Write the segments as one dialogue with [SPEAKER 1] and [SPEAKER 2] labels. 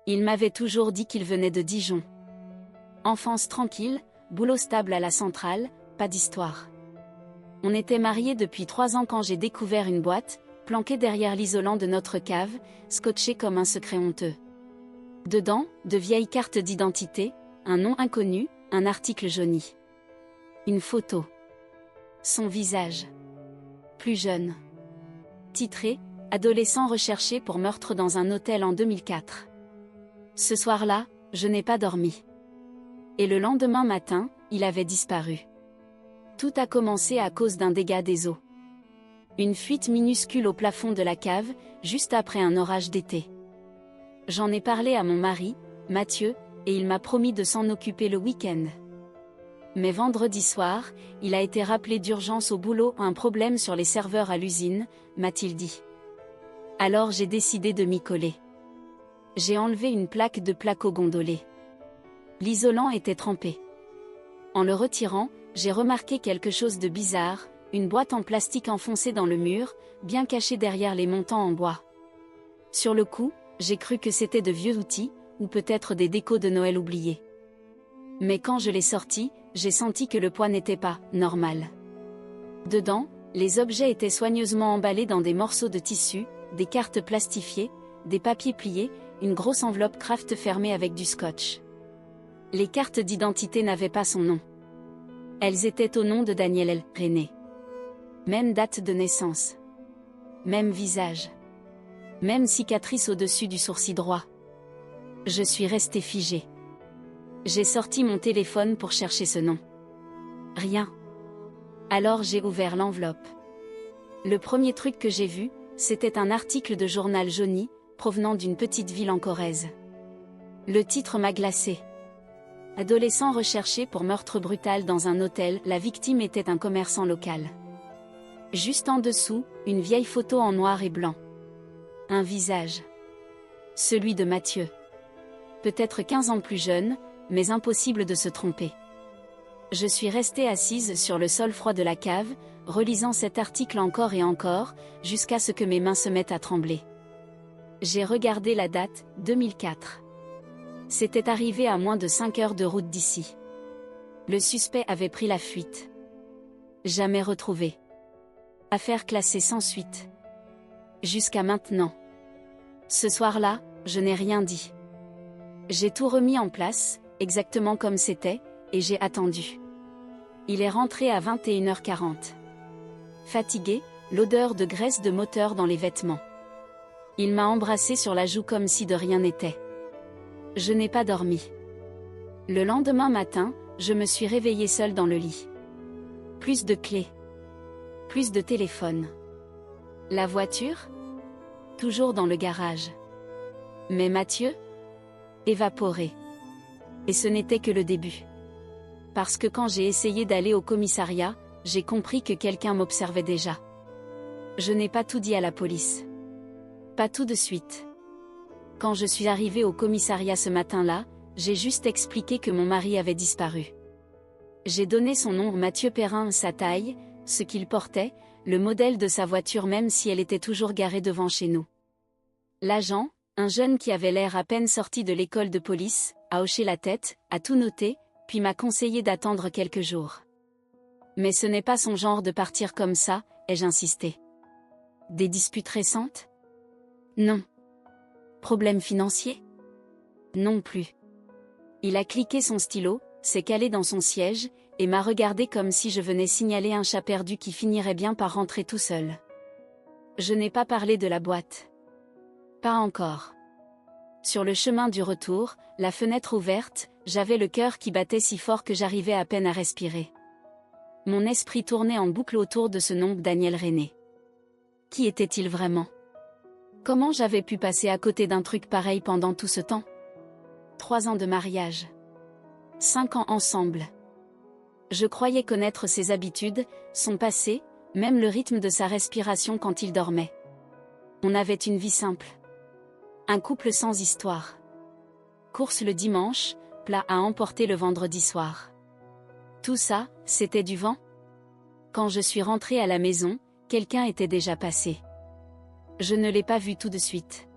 [SPEAKER 1] Il m'avait toujours dit qu'il venait de Dijon. Enfance tranquille, boulot stable à la centrale, pas d'histoire. On était mariés depuis 3 ans quand j'ai découvert une boîte, planquée derrière l'isolant de notre cave, scotchée comme un secret honteux. Dedans, de vieilles cartes d'identité, un nom inconnu, un article jauni. Une photo. Son visage. Plus jeune. Titré « Adolescent recherché pour meurtre dans un hôtel en 2004 ». Ce soir-là, je n'ai pas dormi. Et le lendemain matin, il avait disparu. Tout a commencé à cause d'un dégât des eaux. Une fuite minuscule au plafond de la cave, juste après un orage d'été. J'en ai parlé à mon mari, Mathieu, et il m'a promis de s'en occuper le week-end. Mais vendredi soir, il a été rappelé d'urgence au boulot, un problème sur les serveurs à l'usine, m'a-t-il dit. Alors j'ai décidé de m'y coller. J'ai enlevé une plaque de placo gondolée. L'isolant était trempé. En le retirant, j'ai remarqué quelque chose de bizarre, une boîte en plastique enfoncée dans le mur, bien cachée derrière les montants en bois. Sur le coup, j'ai cru que c'était de vieux outils, ou peut-être des décos de Noël oubliés. Mais quand je l'ai sorti, j'ai senti que le poids n'était pas normal. Dedans, les objets étaient soigneusement emballés dans des morceaux de tissu, des cartes plastifiées, des papiers pliés, une grosse enveloppe craft fermée avec du scotch. Les cartes d'identité n'avaient pas son nom. Elles étaient au nom de Daniel René. Même date de naissance. Même visage. Même cicatrice au-dessus du sourcil droit. Je suis restée figée. J'ai sorti mon téléphone pour chercher ce nom. Rien. Alors j'ai ouvert l'enveloppe. Le premier truc que j'ai vu, c'était un article de journal jauni, provenant d'une petite ville en Corrèze. Le titre m'a glacé. Adolescent recherché pour meurtre brutal dans un hôtel, la victime était un commerçant local. Juste en dessous, une vieille photo en noir et blanc. Un visage. Celui de Mathieu. Peut-être 15 ans plus jeune, mais impossible de se tromper. Je suis restée assise sur le sol froid de la cave, relisant cet article encore et encore, jusqu'à ce que mes mains se mettent à trembler. J'ai regardé la date, 2004. C'était arrivé à moins de 5 heures de route d'ici. Le suspect avait pris la fuite. Jamais retrouvé. Affaire classée sans suite. Jusqu'à maintenant. Ce soir-là, je n'ai rien dit. J'ai tout remis en place, exactement comme c'était, et j'ai attendu. Il est rentré à 21h40. Fatigué, l'odeur de graisse de moteur dans les vêtements. Il m'a embrassé sur la joue comme si de rien n'était. Je n'ai pas dormi. Le lendemain matin, je me suis réveillée seule dans le lit. Plus de clés. Plus de téléphone. La voiture? Toujours dans le garage. Mais Mathieu? Évaporé. Et ce n'était que le début. Parce que quand j'ai essayé d'aller au commissariat, j'ai compris que quelqu'un m'observait déjà. Je n'ai pas tout dit à la police. Pas tout de suite. Quand je suis arrivée au commissariat ce matin-là, j'ai juste expliqué que mon mari avait disparu. J'ai donné son nom Mathieu Perrin, sa taille, ce qu'il portait, le modèle de sa voiture même si elle était toujours garée devant chez nous. L'agent, un jeune qui avait l'air à peine sorti de l'école de police, a hoché la tête, a tout noté, puis m'a conseillé d'attendre quelques jours. Mais ce n'est pas son genre de partir comme ça, ai-je insisté. Des disputes récentes? Non. Problème financier? Non plus. Il a cliqué son stylo, s'est calé dans son siège, et m'a regardé comme si je venais signaler un chat perdu qui finirait bien par rentrer tout seul. Je n'ai pas parlé de la boîte. Pas encore. Sur le chemin du retour, la fenêtre ouverte, j'avais le cœur qui battait si fort que j'arrivais à peine à respirer. Mon esprit tournait en boucle autour de ce nom Daniel René. Qui était-il vraiment? Comment j'avais pu passer à côté d'un truc pareil pendant tout ce temps? 3 ans de mariage. 5 ans ensemble. Je croyais connaître ses habitudes, son passé, même le rythme de sa respiration quand il dormait. On avait une vie simple. Un couple sans histoire. Course le dimanche, plat à emporter le vendredi soir. Tout ça, c'était du vent? Quand je suis rentrée à la maison, quelqu'un était déjà passé. Je ne l'ai pas vu tout de suite.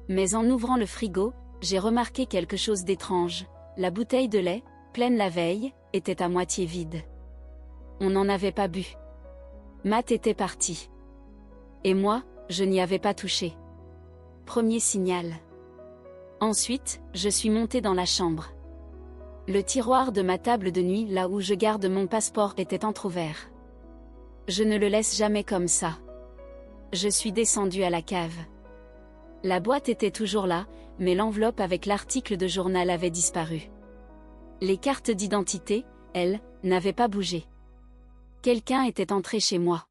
[SPEAKER 1] Mais en ouvrant le frigo, j'ai remarqué quelque chose d'étrange. La bouteille de lait, pleine la veille, était à moitié vide. On n'en avait pas bu. Matt était parti. Et moi, je n'y avais pas touché. Premier signal. Ensuite, je suis montée dans la chambre. Le tiroir de ma table de nuit, là où je garde mon passeport, était entrouvert. Je ne le laisse jamais comme ça. Je suis descendue à la cave. La boîte était toujours là, mais l'enveloppe avec l'article de journal avait disparu. Les cartes d'identité, elles, n'avaient pas bougé. Quelqu'un était entré chez moi.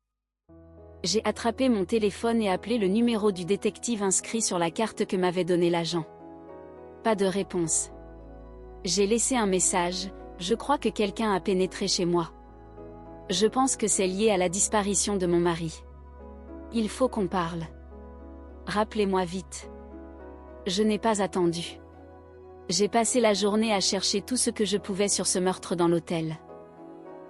[SPEAKER 1] J'ai attrapé mon téléphone et appelé le numéro du détective inscrit sur la carte que m'avait donné l'agent. Pas de réponse. J'ai laissé un message, je crois que quelqu'un a pénétré chez moi. Je pense que c'est lié à la disparition de mon mari. Il faut qu'on parle. Rappelez-moi vite. Je n'ai pas attendu. J'ai passé la journée à chercher tout ce que je pouvais sur ce meurtre dans l'hôtel.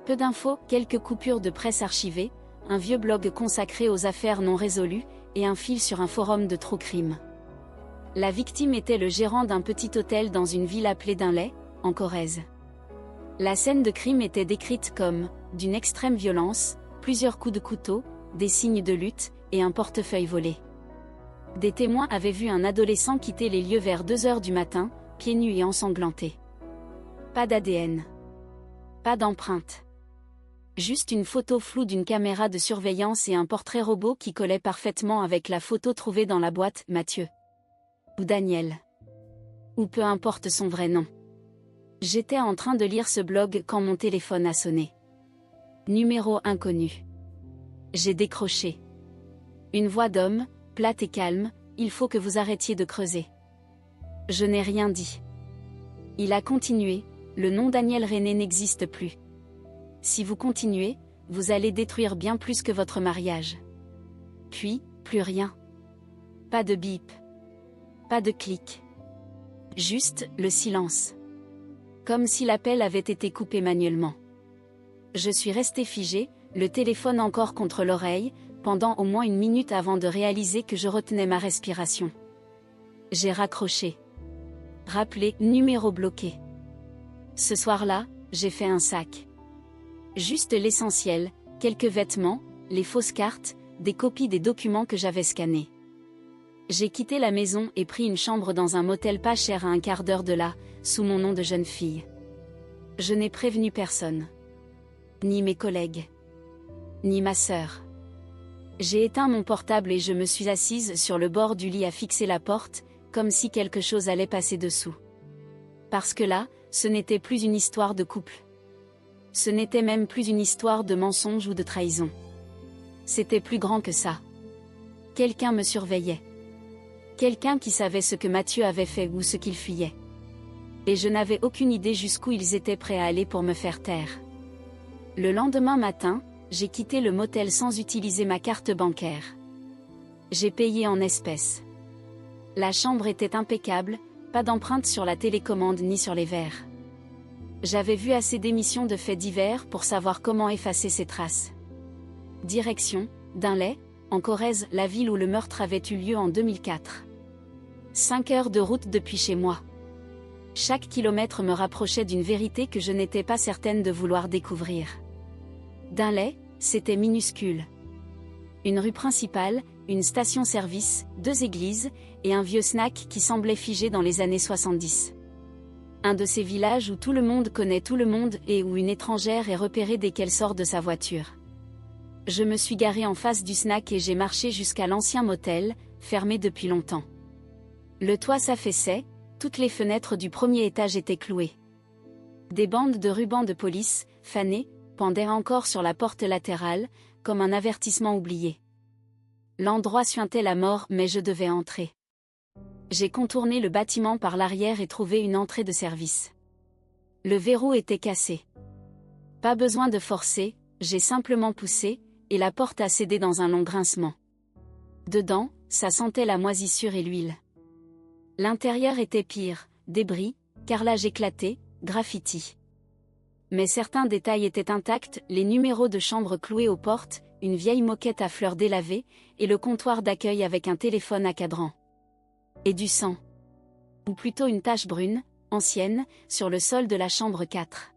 [SPEAKER 1] Peu d'infos, quelques coupures de presse archivées, un vieux blog consacré aux affaires non résolues, et un fil sur un forum de true crime. La victime était le gérant d'un petit hôtel dans une ville appelée Dunlay, en Corrèze. La scène de crime était décrite comme « d'une extrême violence, plusieurs coups de couteau, des signes de lutte, et un portefeuille volé ». Des témoins avaient vu un adolescent quitter les lieux vers 2 heures du matin, pieds nus et ensanglanté. Pas d'ADN. Pas d'empreinte. Juste une photo floue d'une caméra de surveillance et un portrait robot qui collait parfaitement avec la photo trouvée dans la boîte, Mathieu. Ou Daniel. Ou peu importe son vrai nom. J'étais en train de lire ce blog quand mon téléphone a sonné. Numéro inconnu. J'ai décroché. Une voix d'homme, plate et calme, il faut que vous arrêtiez de creuser. Je n'ai rien dit. Il a continué, le nom Daniel René n'existe plus. Si vous continuez, vous allez détruire bien plus que votre mariage. Puis, plus rien. Pas de bip. Pas de clic. Juste, le silence. Comme si l'appel avait été coupé manuellement. Je suis restée figée, le téléphone encore contre l'oreille, pendant au moins 1 minute avant de réaliser que je retenais ma respiration. J'ai raccroché. Rappelé, numéro bloqué. Ce soir-là, j'ai fait un sac. Juste l'essentiel, quelques vêtements, les fausses cartes, des copies des documents que j'avais scannés. J'ai quitté la maison et pris une chambre dans un motel pas cher à 1/4 d'heure de là, sous mon nom de jeune fille. Je n'ai prévenu personne. Ni mes collègues. Ni ma sœur. J'ai éteint mon portable et je me suis assise sur le bord du lit à fixer la porte, comme si quelque chose allait passer dessous. Parce que là, ce n'était plus une histoire de couple. Ce n'était même plus une histoire de mensonge ou de trahison. C'était plus grand que ça. Quelqu'un me surveillait. Quelqu'un qui savait ce que Mathieu avait fait ou ce qu'il fuyait. Et je n'avais aucune idée jusqu'où ils étaient prêts à aller pour me faire taire. Le lendemain matin, j'ai quitté le motel sans utiliser ma carte bancaire. J'ai payé en espèces. La chambre était impeccable, pas d'empreinte sur la télécommande ni sur les verres. J'avais vu assez d'émissions de faits divers pour savoir comment effacer ces traces. Direction, Dunlay, en Corrèze, la ville où le meurtre avait eu lieu en 2004. 5 heures de route depuis chez moi. Chaque kilomètre me rapprochait d'une vérité que je n'étais pas certaine de vouloir découvrir. Dunlay, c'était minuscule. Une rue principale, une station-service, 2 églises, et un vieux snack qui semblait figé dans les années 70. Un de ces villages où tout le monde connaît tout le monde et où une étrangère est repérée dès qu'elle sort de sa voiture. Je me suis garée en face du snack et j'ai marché jusqu'à l'ancien motel, fermé depuis longtemps. Le toit s'affaissait, toutes les fenêtres du premier étage étaient clouées. Des bandes de rubans de police, fanés, pendaient encore sur la porte latérale, comme un avertissement oublié. L'endroit suintait la mort, mais je devais entrer. J'ai contourné le bâtiment par l'arrière et trouvé une entrée de service. Le verrou était cassé. Pas besoin de forcer, j'ai simplement poussé, et la porte a cédé dans un long grincement. Dedans, ça sentait la moisissure et l'huile. L'intérieur était pire, débris, carrelage éclaté, graffiti. Mais certains détails étaient intacts, les numéros de chambre cloués aux portes, une vieille moquette à fleurs délavée, et le comptoir d'accueil avec un téléphone à cadran. Et du sang. Ou plutôt une tache brune, ancienne, sur le sol de la chambre 4.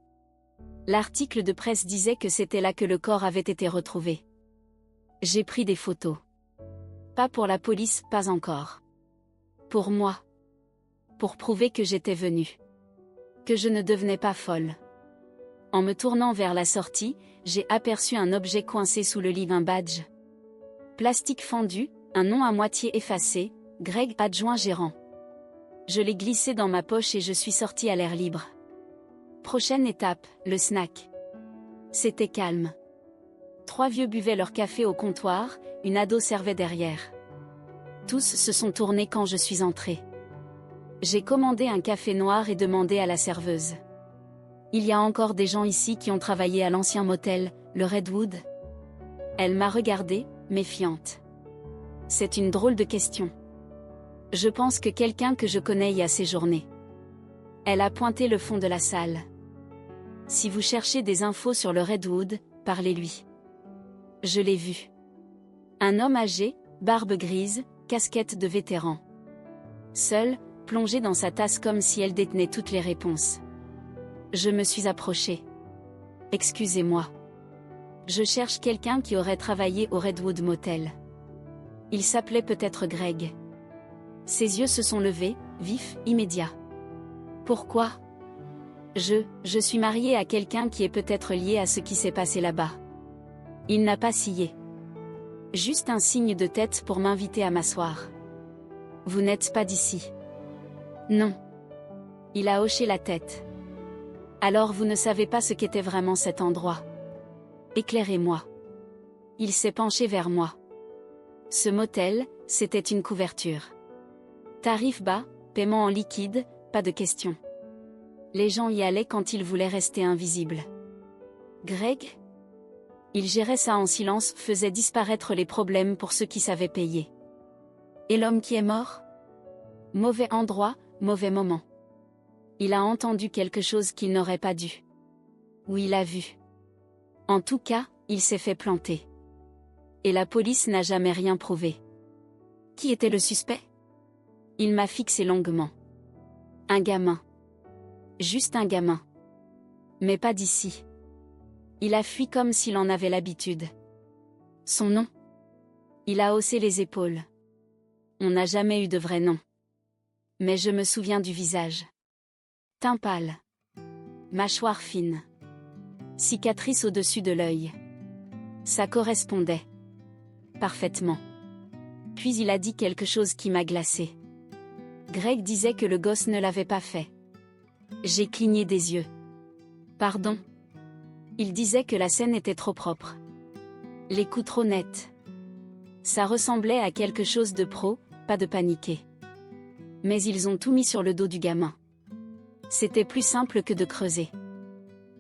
[SPEAKER 1] L'article de presse disait que c'était là que le corps avait été retrouvé. J'ai pris des photos. Pas pour la police, pas encore. Pour moi. Pour prouver que j'étais venue. Que je ne devenais pas folle. En me tournant vers la sortie, j'ai aperçu un objet coincé sous le lit, un badge. Plastique fendu, un nom à moitié effacé, Greg, adjoint gérant. Je l'ai glissé dans ma poche et je suis sortie à l'air libre. Prochaine étape, le snack. C'était calme. 3 vieux buvaient leur café au comptoir, une ado servait derrière. Tous se sont tournés quand je suis entrée. J'ai commandé un café noir et demandé à la serveuse. Il y a encore des gens ici qui ont travaillé à l'ancien motel, le Redwood? Elle m'a regardée, méfiante. C'est une drôle de question. Je pense que quelqu'un que je connais y a séjourné. Elle a pointé le fond de la salle. Si vous cherchez des infos sur le Redwood, parlez-lui. Je l'ai vu. Un homme âgé, barbe grise, casquette de vétéran. Seul, plongé dans sa tasse comme si elle détenait toutes les réponses. Je me suis approchée. Excusez-moi. Je cherche quelqu'un qui aurait travaillé au Redwood Motel. Il s'appelait peut-être Greg. Ses yeux se sont levés, vifs, immédiats. Pourquoi? Je suis mariée à quelqu'un qui est peut-être lié à ce qui s'est passé là-bas. Il n'a pas scié. Juste un signe de tête pour m'inviter à m'asseoir. Vous n'êtes pas d'ici? Non. Il a hoché la tête. Alors vous ne savez pas ce qu'était vraiment cet endroit. Éclairez-moi. Il s'est penché vers moi. Ce motel, c'était une couverture. Tarif bas, paiement en liquide, pas de question. Les gens y allaient quand ils voulaient rester invisibles. Greg? Il gérait ça en silence, faisait disparaître les problèmes pour ceux qui savaient payer. Et l'homme qui est mort? Mauvais endroit, mauvais moment. Il a entendu quelque chose qu'il n'aurait pas dû. Ou il a vu. En tout cas, il s'est fait planter. Et la police n'a jamais rien prouvé. Qui était le suspect? Il m'a fixé longuement. Un gamin. Juste un gamin. Mais pas d'ici. Il a fui comme s'il en avait l'habitude. Son nom? Il a haussé les épaules. On n'a jamais eu de vrai nom. Mais je me souviens du visage. Teint pâle. Mâchoire fine. Cicatrice au-dessus de l'œil. Ça correspondait. Parfaitement. Puis il a dit quelque chose qui m'a glacée. Greg disait que le gosse ne l'avait pas fait. J'ai cligné des yeux. Pardon? Il disait que la scène était trop propre. Les coups trop nets. Ça ressemblait à quelque chose de pro, pas de paniqué. Mais ils ont tout mis sur le dos du gamin. C'était plus simple que de creuser.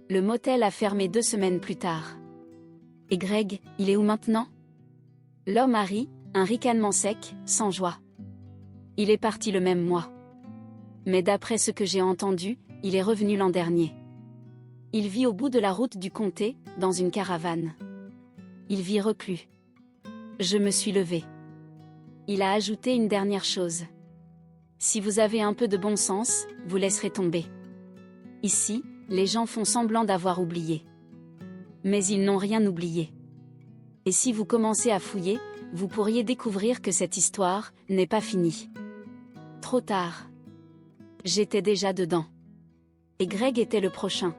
[SPEAKER 1] Le motel a fermé 2 semaines plus tard. Et Greg, il est où maintenant? L'homme a ri, un ricanement sec, sans joie. Il est parti le même mois. Mais d'après ce que j'ai entendu, il est revenu l'an dernier. Il vit au bout de la route du comté, dans une caravane. Il vit reclus. Je me suis levée. Il a ajouté une dernière chose. Si vous avez un peu de bon sens, vous laisserez tomber. Ici, les gens font semblant d'avoir oublié. Mais ils n'ont rien oublié. Et si vous commencez à fouiller, vous pourriez découvrir que cette histoire n'est pas finie. Trop tard. J'étais déjà dedans. Et Greg était le prochain.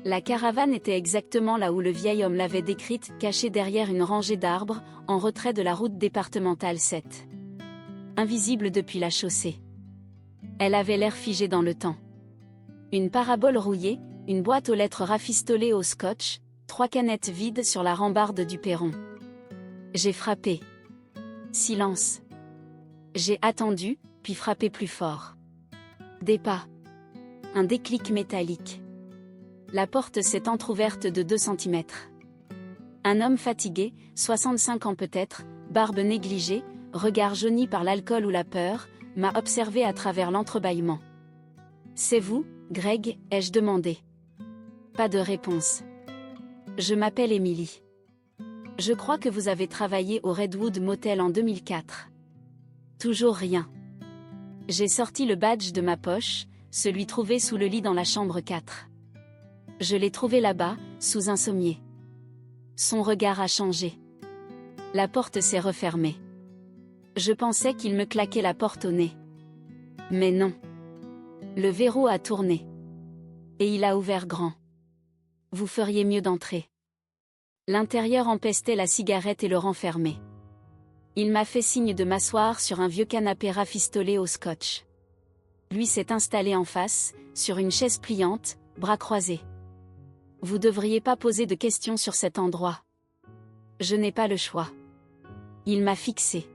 [SPEAKER 1] La caravane était exactement là où le vieil homme l'avait décrite, cachée derrière une rangée d'arbres, en retrait de la route départementale 7. Invisible depuis la chaussée. Elle avait l'air figée dans le temps. Une parabole rouillée, une boîte aux lettres rafistolée au scotch, 3 canettes vides sur la rambarde du perron. J'ai frappé. Silence. J'ai attendu, puis frappé plus fort. Des pas. Un déclic métallique. La porte s'est entr'ouverte de 2 centimètres. Un homme fatigué, 65 ans peut-être, barbe négligée, regard jauni par l'alcool ou la peur, m'a observé à travers l'entrebâillement. C'est vous, Greg, ai-je demandé. Pas de réponse. Je m'appelle Emily. Je crois que vous avez travaillé au Redwood Motel en 2004. Toujours rien. J'ai sorti le badge de ma poche, celui trouvé sous le lit dans la chambre 4. Je l'ai trouvé là-bas, sous un sommier. Son regard a changé. La porte s'est refermée. Je pensais qu'il me claquait la porte au nez. Mais non. Le verrou a tourné. Et il a ouvert grand. Vous feriez mieux d'entrer. L'intérieur empestait la cigarette et le renfermait. Il m'a fait signe de m'asseoir sur un vieux canapé rafistolé au scotch. Lui s'est installé en face, sur une chaise pliante, bras croisés. Vous devriez pas poser de questions sur cet endroit. Je n'ai pas le choix. Il m'a fixé.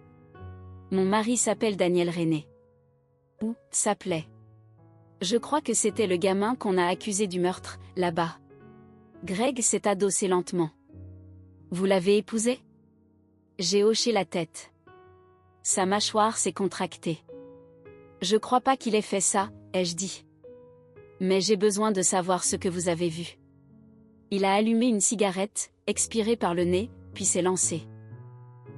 [SPEAKER 1] Mon mari s'appelle Daniel René. Ou, s'appelait. Je crois que c'était le gamin qu'on a accusé du meurtre, là-bas. Greg s'est adossé lentement. Vous l'avez épousé? J'ai hoché la tête. Sa mâchoire s'est contractée. Je crois pas qu'il ait fait ça, ai-je dit. Mais j'ai besoin de savoir ce que vous avez vu. Il a allumé une cigarette, expiré par le nez, puis s'est lancé.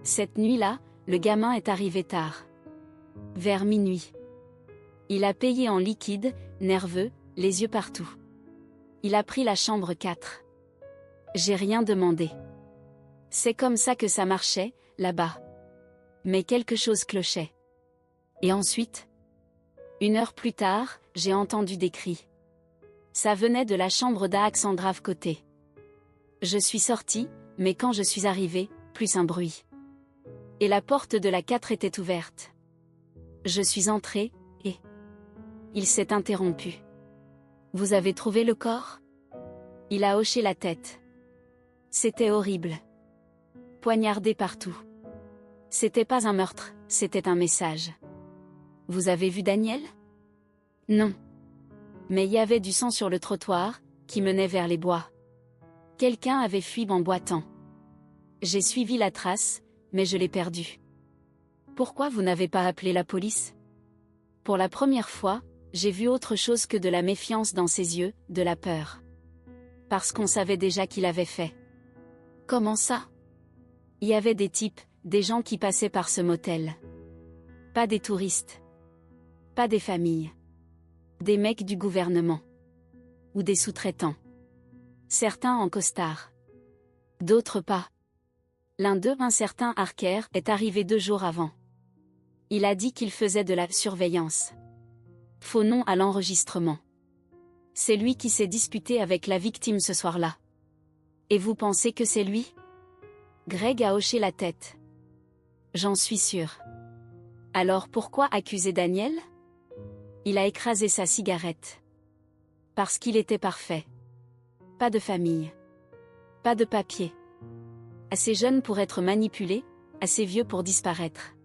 [SPEAKER 1] Cette nuit-là, le gamin est arrivé tard. Vers minuit. Il a payé en liquide, nerveux, les yeux partout. Il a pris la chambre 4. J'ai rien demandé. C'est comme ça que ça marchait, là-bas. Mais quelque chose clochait. Et ensuite? 1 heure plus tard, j'ai entendu des cris. Ça venait de la chambre d'Alexandra côté. Je suis sortie, mais quand je suis arrivée, plus un bruit. Et la porte de la 4 était ouverte. Je suis entrée, et... Il s'est interrompu. Vous avez trouvé le corps? Il a hoché la tête. C'était horrible. Poignardé partout. C'était pas un meurtre, c'était un message. Vous avez vu Daniel? Non. Mais il y avait du sang sur le trottoir, qui menait vers les bois. Quelqu'un avait fui en boitant. J'ai suivi la trace, mais je l'ai perdu. Pourquoi vous n'avez pas appelé la police? Pour la première fois, j'ai vu autre chose que de la méfiance dans ses yeux, de la peur. Parce qu'on savait déjà qu'il avait fait. Comment ça? Il y avait des types, des gens qui passaient par ce motel. Pas des touristes. Pas des familles. Des mecs du gouvernement. Ou des sous-traitants. Certains en costard. D'autres pas. L'un d'eux, un certain Harker, est arrivé 2 jours avant. Il a dit qu'il faisait de la surveillance. Faux nom à l'enregistrement. C'est lui qui s'est disputé avec la victime ce soir-là. Et vous pensez que c'est lui? Greg a hoché la tête. J'en suis sûr. Alors pourquoi accuser Daniel? Il a écrasé sa cigarette. Parce qu'il était parfait. Pas de famille. Pas de papier. Assez jeune pour être manipulé, assez vieux pour disparaître.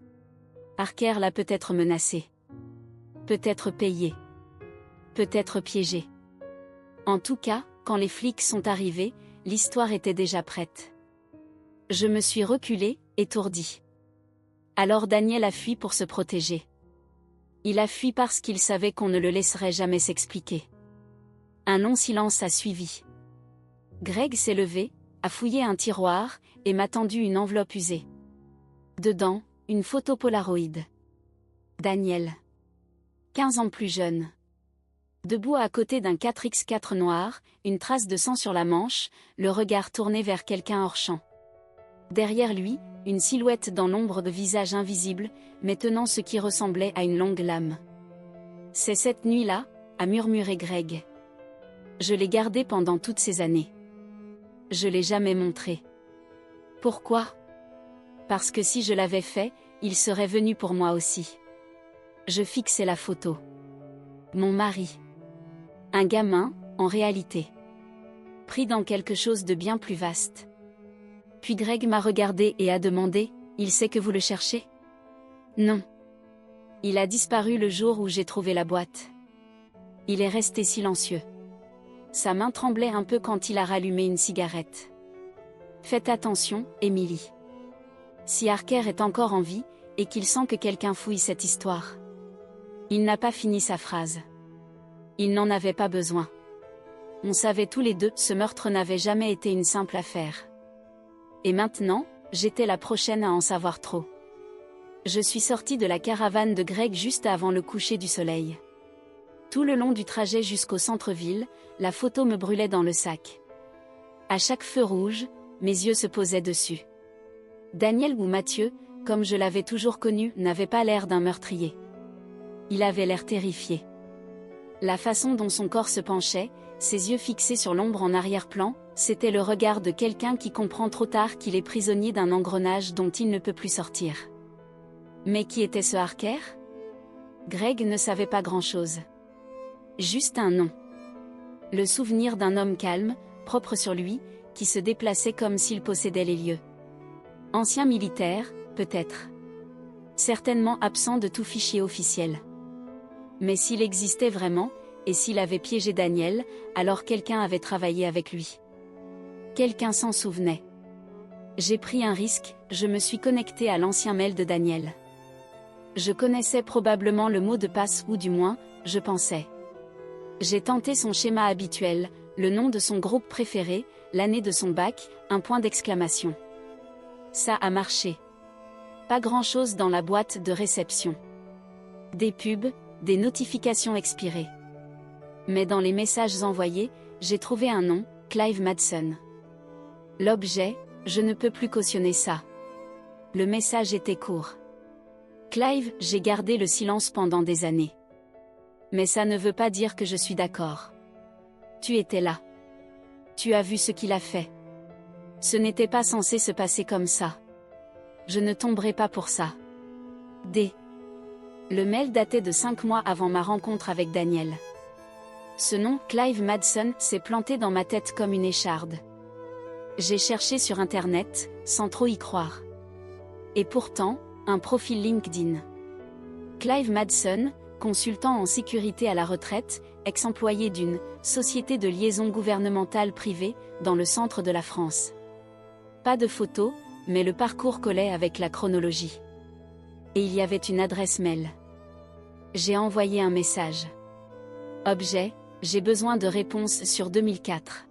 [SPEAKER 1] Harker l'a peut-être menacé. Peut-être payé. Peut-être piégé. En tout cas, quand les flics sont arrivés, l'histoire était déjà prête. Je me suis reculée, étourdie. Alors Daniel a fui pour se protéger. Il a fui parce qu'il savait qu'on ne le laisserait jamais s'expliquer. Un long silence a suivi. Greg s'est levé, a fouillé un tiroir, et m'a tendu une enveloppe usée. Dedans, une photo Polaroid. Daniel. 15 ans plus jeune. Debout à côté d'un 4x4 noir, une trace de sang sur la manche, le regard tourné vers quelqu'un hors champ. Derrière lui, une silhouette dans l'ombre de visage invisible, mais tenant ce qui ressemblait à une longue lame. C'est cette nuit-là, a murmuré Greg. Je l'ai gardé pendant toutes ces années. Je l'ai jamais montré. Pourquoi? Parce que si je l'avais fait, il serait venu pour moi aussi. Je fixais la photo. Mon mari. Un gamin, en réalité. Pris dans quelque chose de bien plus vaste. Puis Greg m'a regardé et a demandé, « Il sait que vous le cherchez ?» Non. Il a disparu le jour où j'ai trouvé la boîte. Il est resté silencieux. Sa main tremblait un peu quand il a rallumé une cigarette. Faites attention, Emily. Si Harker est encore en vie, et qu'il sent que quelqu'un fouille cette histoire. Il n'a pas fini sa phrase. Il n'en avait pas besoin. On savait tous les deux, ce meurtre n'avait jamais été une simple affaire. Et maintenant, j'étais la prochaine à en savoir trop. Je suis sortie de la caravane de Greg juste avant le coucher du soleil. Tout le long du trajet jusqu'au centre-ville, la photo me brûlait dans le sac. À chaque feu rouge, mes yeux se posaient dessus. Daniel ou Mathieu, comme je l'avais toujours connu, n'avait pas l'air d'un meurtrier. Il avait l'air terrifié. La façon dont son corps se penchait, ses yeux fixés sur l'ombre en arrière-plan, c'était le regard de quelqu'un qui comprend trop tard qu'il est prisonnier d'un engrenage dont il ne peut plus sortir. Mais qui était ce Harker? Greg ne savait pas grand-chose. Juste un nom. Le souvenir d'un homme calme, propre sur lui, qui se déplaçait comme s'il possédait les lieux. Ancien militaire, peut-être. Certainement absent de tout fichier officiel. Mais s'il existait vraiment, et s'il avait piégé Daniel, alors quelqu'un avait travaillé avec lui. Quelqu'un s'en souvenait. J'ai pris un risque, je me suis connecté à l'ancien mail de Daniel. Je connaissais probablement le mot de passe ou du moins, je pensais. J'ai tenté son schéma habituel, le nom de son groupe préféré, l'année de son bac, un point d'exclamation. Ça a marché. Pas grand-chose dans la boîte de réception. Des pubs, des notifications expirées. Mais dans les messages envoyés, j'ai trouvé un nom, Clive Madsen. L'objet, je ne peux plus cautionner ça. Le message était court. Clive, j'ai gardé le silence pendant des années. Mais ça ne veut pas dire que je suis d'accord. Tu étais là. Tu as vu ce qu'il a fait. Ce n'était pas censé se passer comme ça. Je ne tomberai pas pour ça. D. Le mail datait de 5 mois avant ma rencontre avec Daniel. Ce nom, Clive Madsen, s'est planté dans ma tête comme une écharde. J'ai cherché sur Internet, sans trop y croire. Et pourtant, un profil LinkedIn. Clive Madsen, consultant en sécurité à la retraite, ex-employé d'une société de liaison gouvernementale privée, dans le centre de la France. Pas de photo, mais le parcours collait avec la chronologie. Et il y avait une adresse mail. J'ai envoyé un message. Objet, j'ai besoin de réponses sur 2004.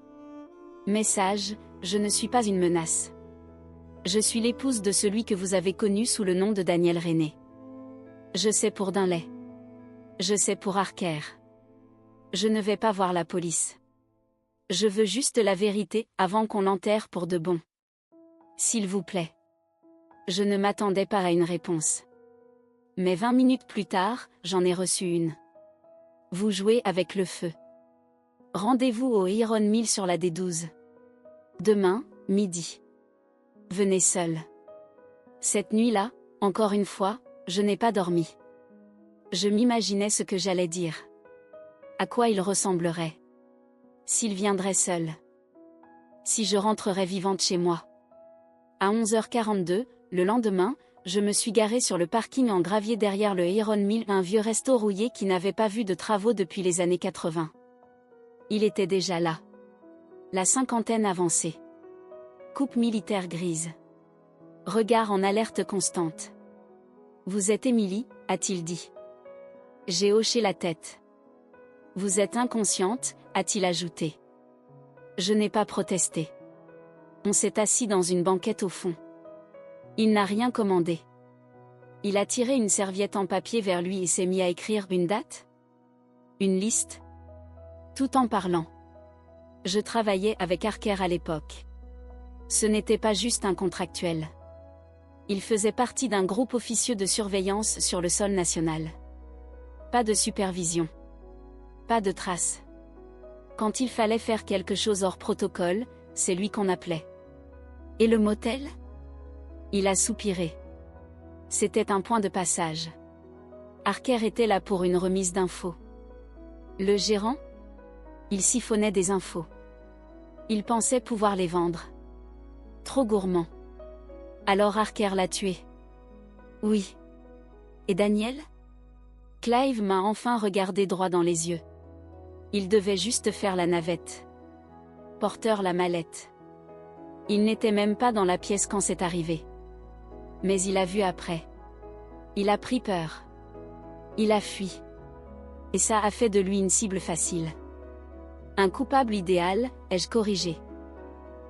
[SPEAKER 1] Message, je ne suis pas une menace. Je suis l'épouse de celui que vous avez connu sous le nom de Daniel René. Je sais pour Dunlay. Je sais pour Harker. Je ne vais pas voir la police. Je veux juste la vérité avant qu'on l'enterre pour de bon. S'il vous plaît. Je ne m'attendais pas à une réponse. Mais 20 minutes plus tard, j'en ai reçu une. Vous jouez avec le feu. Rendez-vous au Iron Mill sur la D12. Demain, midi. Venez seul. Cette nuit-là, encore une fois, je n'ai pas dormi. Je m'imaginais ce que j'allais dire. À quoi il ressemblerait. S'il viendrait seul. Si je rentrerais vivante chez moi. À 11h42, le lendemain, je me suis garée sur le parking en gravier derrière le Iron Mill, un vieux resto rouillé qui n'avait pas vu de travaux depuis les années 80. Il était déjà là. La cinquantaine avancée. Coupe militaire grise. Regard en alerte constante. Vous êtes Émilie, a-t-il dit. J'ai hoché la tête. Vous êtes inconsciente, a-t-il ajouté. Je n'ai pas protesté. On s'est assis dans une banquette au fond. Il n'a rien commandé. Il a tiré une serviette en papier vers lui et s'est mis à écrire une date. Une liste. Tout en parlant. Je travaillais avec Harker à l'époque. Ce n'était pas juste un contractuel. Il faisait partie d'un groupe officieux de surveillance sur le sol national. Pas de supervision. Pas de traces. Quand il fallait faire quelque chose hors protocole, c'est lui qu'on appelait. Et le motel? Il a soupiré. C'était un point de passage. Harker était là pour une remise d'infos. Le gérant? Il siphonnait des infos. Il pensait pouvoir les vendre. Trop gourmand. Alors Harker l'a tué. Oui. Et Daniel? Clive m'a enfin regardé droit dans les yeux. Il devait juste faire la navette. Porteur la mallette. Il n'était même pas dans la pièce quand c'est arrivé. Mais il a vu après. Il a pris peur. Il a fui. Et ça a fait de lui une cible facile. Un coupable idéal, ai-je corrigé.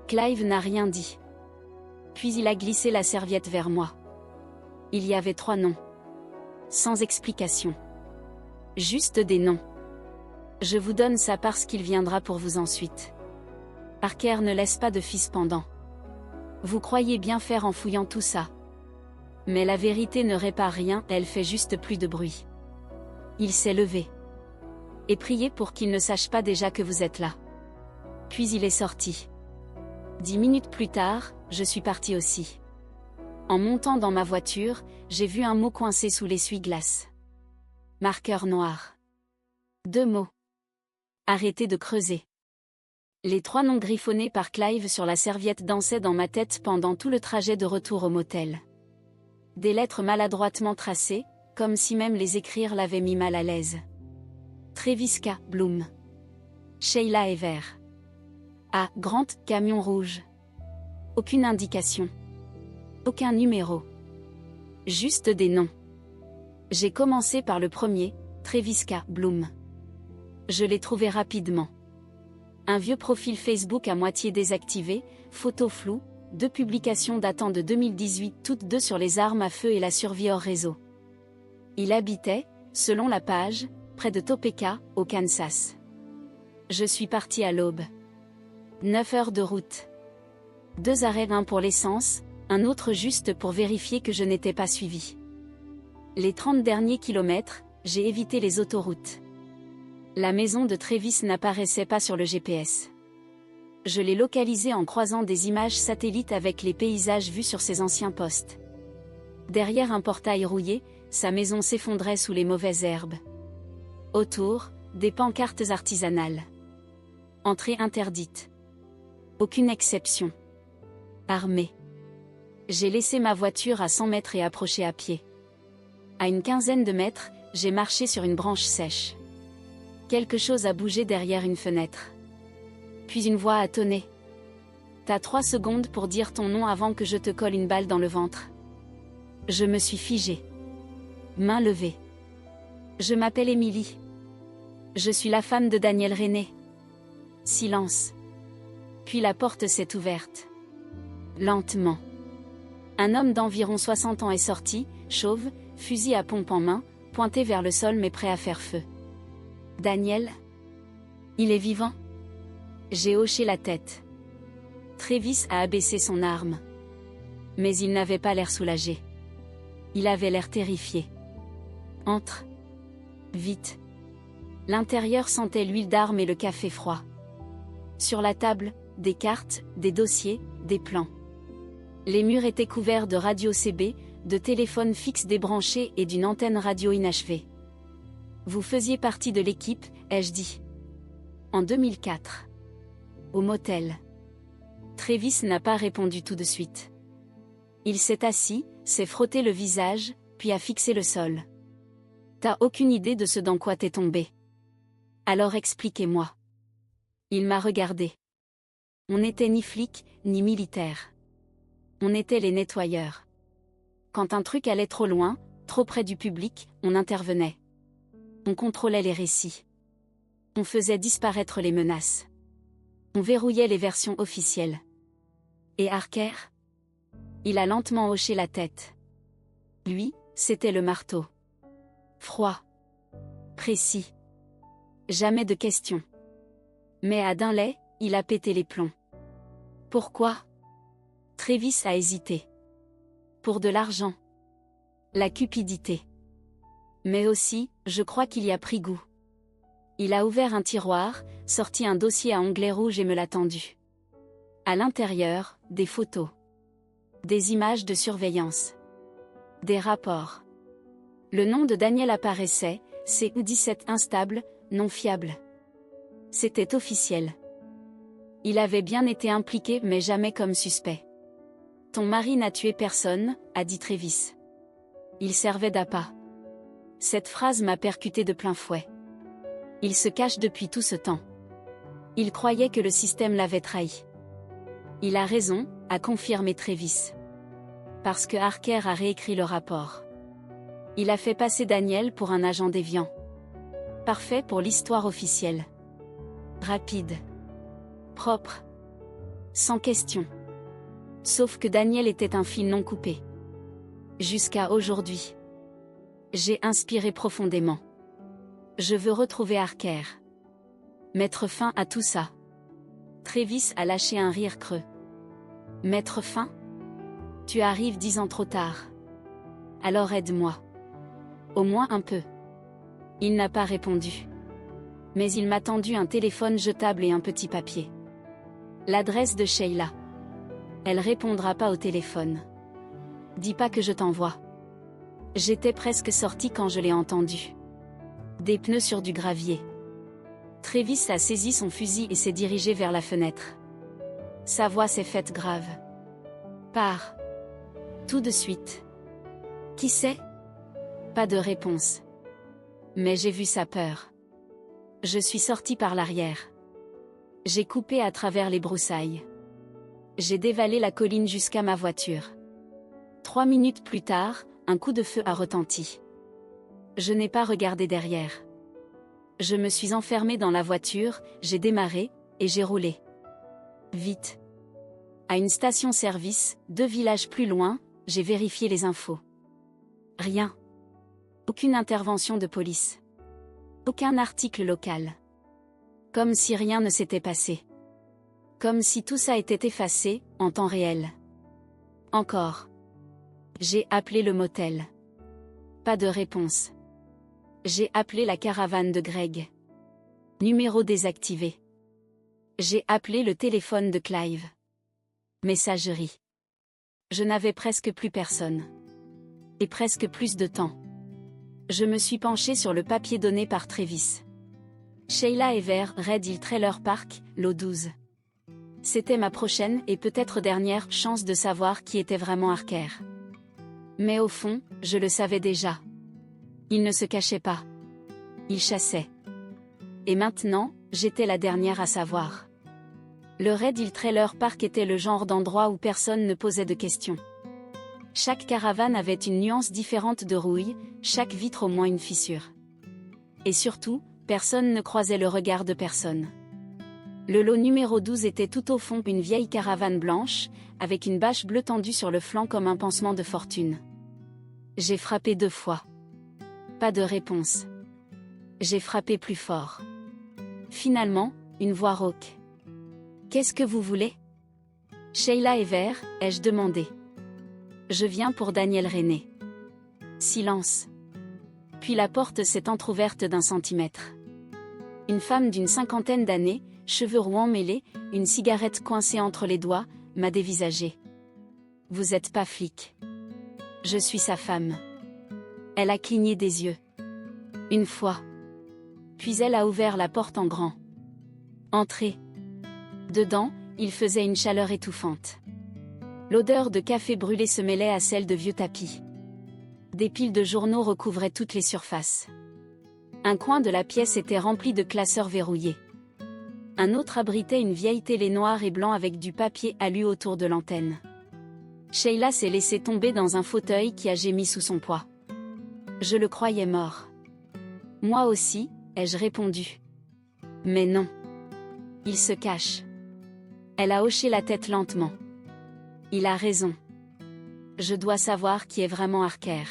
[SPEAKER 1] Clive n'a rien dit. Puis il a glissé la serviette vers moi. Il y avait 3 noms. Sans explication. Juste des noms. Je vous donne ça parce qu'il viendra pour vous ensuite. Parker ne laisse pas de fils pendant. Vous croyez bien faire en fouillant tout ça. Mais la vérité ne répare rien, elle fait juste plus de bruit. Il s'est levé. Et priez pour qu'il ne sache pas déjà que vous êtes là. Puis il est sorti. 10 minutes plus tard, je suis parti aussi. En montant dans ma voiture, j'ai vu un mot coincé sous l'essuie-glace. Marqueur noir. 2 mots. Arrêtez de creuser. Les 3 noms griffonnés par Clive sur la serviette dansaient dans ma tête pendant tout le trajet de retour au motel. Des lettres maladroitement tracées, comme si même les écrire l'avait mis mal à l'aise. Treviska, Bloom. Sheila Ever. A. Grant, camion rouge. Aucune indication. Aucun numéro. Juste des noms. J'ai commencé par le premier, Treviska, Bloom. Je l'ai trouvé rapidement. Un vieux profil Facebook à moitié désactivé, photo floue, 2 publications datant de 2018, toutes 2 sur les armes à feu et la survie hors réseau. Il habitait, selon la page, près de Topeka, au Kansas. Je suis parti à l'aube. 9 heures de route. 2 arrêts, un pour l'essence, un autre juste pour vérifier que je n'étais pas suivi. Les 30 derniers kilomètres, j'ai évité les autoroutes. La maison de Travis n'apparaissait pas sur le GPS. Je l'ai localisé en croisant des images satellites avec les paysages vus sur ses anciens postes. Derrière un portail rouillé, sa maison s'effondrait sous les mauvaises herbes. Autour, des pancartes artisanales. Entrée interdite. Aucune exception. Armée. J'ai laissé ma voiture à 100 mètres et approché à pied. À une quinzaine de mètres, j'ai marché sur une branche sèche. Quelque chose a bougé derrière une fenêtre. Puis une voix a tonné. T'as 3 secondes pour dire ton nom avant que je te colle une balle dans le ventre. Je me suis figée. Main levée. Je m'appelle Émilie. Je suis la femme de Daniel René. Silence. Puis la porte s'est ouverte. Lentement. Un homme d'environ 60 ans est sorti, chauve, fusil à pompe en main, pointé vers le sol mais prêt à faire feu. Daniel? Il est vivant? J'ai hoché la tête. Travis a abaissé son arme. Mais il n'avait pas l'air soulagé. Il avait l'air terrifié. Entre. Vite. L'intérieur sentait l'huile d'arme et le café froid. Sur la table, des cartes, des dossiers, des plans. Les murs étaient couverts de radios CB, de téléphones fixes débranchés et d'une antenne radio inachevée. Vous faisiez partie de l'équipe, ai-je dit. En 2004. Au motel. Travis n'a pas répondu tout de suite. Il s'est assis, s'est frotté le visage, puis a fixé le sol. T'as aucune idée de ce dans quoi t'es tombé. Alors expliquez-moi. Il m'a regardé. On n'était ni flics, ni militaires. On était les nettoyeurs. Quand un truc allait trop loin, trop près du public, on intervenait. On contrôlait les récits. On faisait disparaître les menaces. On verrouillait les versions officielles. Et Harker? Il a lentement hoché la tête. Lui, c'était le marteau. Froid. Précis. Jamais de questions. Mais à Dunley, il a pété les plombs. Pourquoi? Travis a hésité. Pour de l'argent. La cupidité. Mais aussi, je crois qu'il y a pris goût. Il a ouvert un tiroir, sorti un dossier à onglet rouge et me l'a tendu. À l'intérieur, des photos. Des images de surveillance. Des rapports. Le nom de Daniel apparaissait, CU17 instable, non fiable. C'était officiel. Il avait bien été impliqué mais jamais comme suspect. Ton mari n'a tué personne, a dit Travis. Il servait d'appât. Cette phrase m'a percuté de plein fouet. Il se cache depuis tout ce temps. Il croyait que le système l'avait trahi. Il a raison, a confirmé Travis. Parce que Harker a réécrit le rapport. Il a fait passer Daniel pour un agent déviant. Parfait pour l'histoire officielle. Rapide. Propre. Sans question. Sauf que Daniel était un fil non coupé. Jusqu'à aujourd'hui. J'ai inspiré profondément. Je veux retrouver Harker. Mettre fin à tout ça. Travis a lâché un rire creux. Mettre fin? Tu arrives 10 ans trop tard. Alors aide-moi. Au moins un peu. Il n'a pas répondu. Mais il m'a tendu un téléphone jetable et un petit papier. L'adresse de Sheila. Elle répondra pas au téléphone. Dis pas que je t'envoie. J'étais presque sortie quand je l'ai entendu. Des pneus sur du gravier. Travis a saisi son fusil et s'est dirigé vers la fenêtre. Sa voix s'est faite grave. Pars. Tout de suite. Qui c'est? Pas de réponse. Mais j'ai vu sa peur. Je suis sortie par l'arrière. J'ai coupé à travers les broussailles. J'ai dévalé la colline jusqu'à ma voiture. 3 minutes plus tard, un coup de feu a retenti. Je n'ai pas regardé derrière. Je me suis enfermée dans la voiture, j'ai démarré, et j'ai roulé. Vite. À une station-service, 2 villages plus loin, j'ai vérifié les infos. Rien. Aucune intervention de police. Aucun article local. Comme si rien ne s'était passé. Comme si tout ça était effacé, en temps réel. Encore. J'ai appelé le motel. Pas de réponse. J'ai appelé la caravane de Greg. Numéro désactivé. J'ai appelé le téléphone de Clive. Messagerie. Je n'avais presque plus personne. Et presque plus de temps. Je me suis penchée sur le papier donné par Travis. Sheila Ever, Red Hill Trailer Park, lot 12. C'était ma prochaine et peut-être dernière chance de savoir qui était vraiment Harker. Mais au fond, je le savais déjà. Il ne se cachait pas. Il chassait. Et maintenant, j'étais la dernière à savoir. Le Red Hill Trailer Park était le genre d'endroit où personne ne posait de questions. Chaque caravane avait une nuance différente de rouille, chaque vitre au moins une fissure. Et surtout, personne ne croisait le regard de personne. Le lot numéro 12 était tout au fond une vieille caravane blanche, avec une bâche bleue tendue sur le flanc comme un pansement de fortune. J'ai frappé 2 fois. Pas de réponse. J'ai frappé plus fort. Finalement, une voix rauque. « Qu'est-ce que vous voulez ?» Sheila Ever, ai-je demandé. « Je viens pour Daniel René. » Silence. Puis la porte s'est entr'ouverte d'1 centimètre. Une femme d'une 50aine d'années, cheveux roux emmêlés, une cigarette coincée entre les doigts, m'a dévisagé. « Vous êtes pas flic. » Je suis sa femme. Elle a cligné des yeux. Une fois. Puis elle a ouvert la porte en grand. Entrez. Dedans, il faisait une chaleur étouffante. L'odeur de café brûlé se mêlait à celle de vieux tapis. Des piles de journaux recouvraient toutes les surfaces. Un coin de la pièce était rempli de classeurs verrouillés. Un autre abritait une vieille télé noire et blanc avec du papier alu autour de l'antenne. Sheila s'est laissée tomber dans un fauteuil qui a gémi sous son poids. Je le croyais mort. Moi aussi, ai-je répondu. Mais non. Il se cache. Elle a hoché la tête lentement. Il a raison. Je dois savoir qui est vraiment Harker.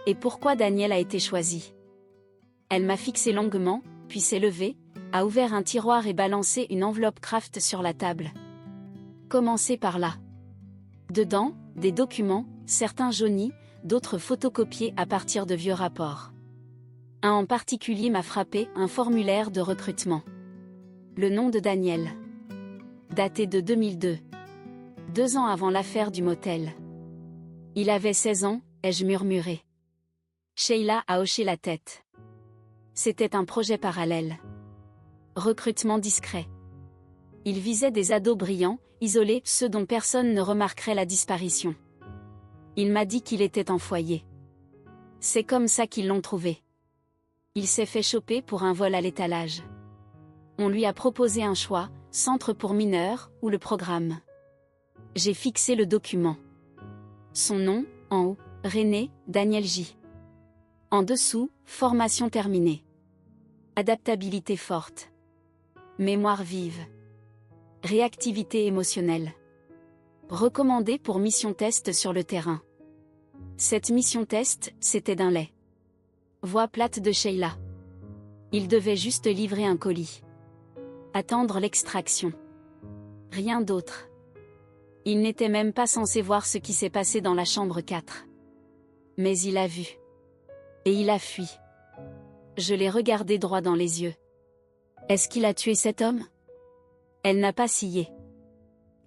[SPEAKER 1] Et pourquoi Daniel a été choisi. Elle m'a fixé longuement, puis s'est levée, a ouvert un tiroir et balancé une enveloppe Kraft sur la table. Commencez par là. Dedans, des documents, certains jaunis, d'autres photocopiés à partir de vieux rapports. Un en particulier m'a frappé, un formulaire de recrutement. Le nom de Daniel. Daté de 2002. 2 ans avant l'affaire du motel. Il avait 16 ans, ai-je murmuré. Sheila a hoché la tête. C'était un projet parallèle. Recrutement discret. Il visait des ados brillants, isolés, ceux dont personne ne remarquerait la disparition. Il m'a dit qu'il était en foyer. C'est comme ça qu'ils l'ont trouvé. Il s'est fait choper pour un vol à l'étalage. On lui a proposé un choix, centre pour mineurs, ou le programme. J'ai fixé le document. Son nom, en haut, René, Daniel J. En dessous, formation terminée. Adaptabilité forte. Mémoire vive. Réactivité émotionnelle. Recommandé pour mission test sur le terrain. Cette mission test, c'était d'un lait. Voix plate de Sheila. Il devait juste livrer un colis. Attendre l'extraction. Rien d'autre. Il n'était même pas censé voir ce qui s'est passé dans la chambre 4. Mais il a vu. Et il a fui. Je l'ai regardé droit dans les yeux. Est-ce qu'il a tué cet homme? Elle n'a pas scié.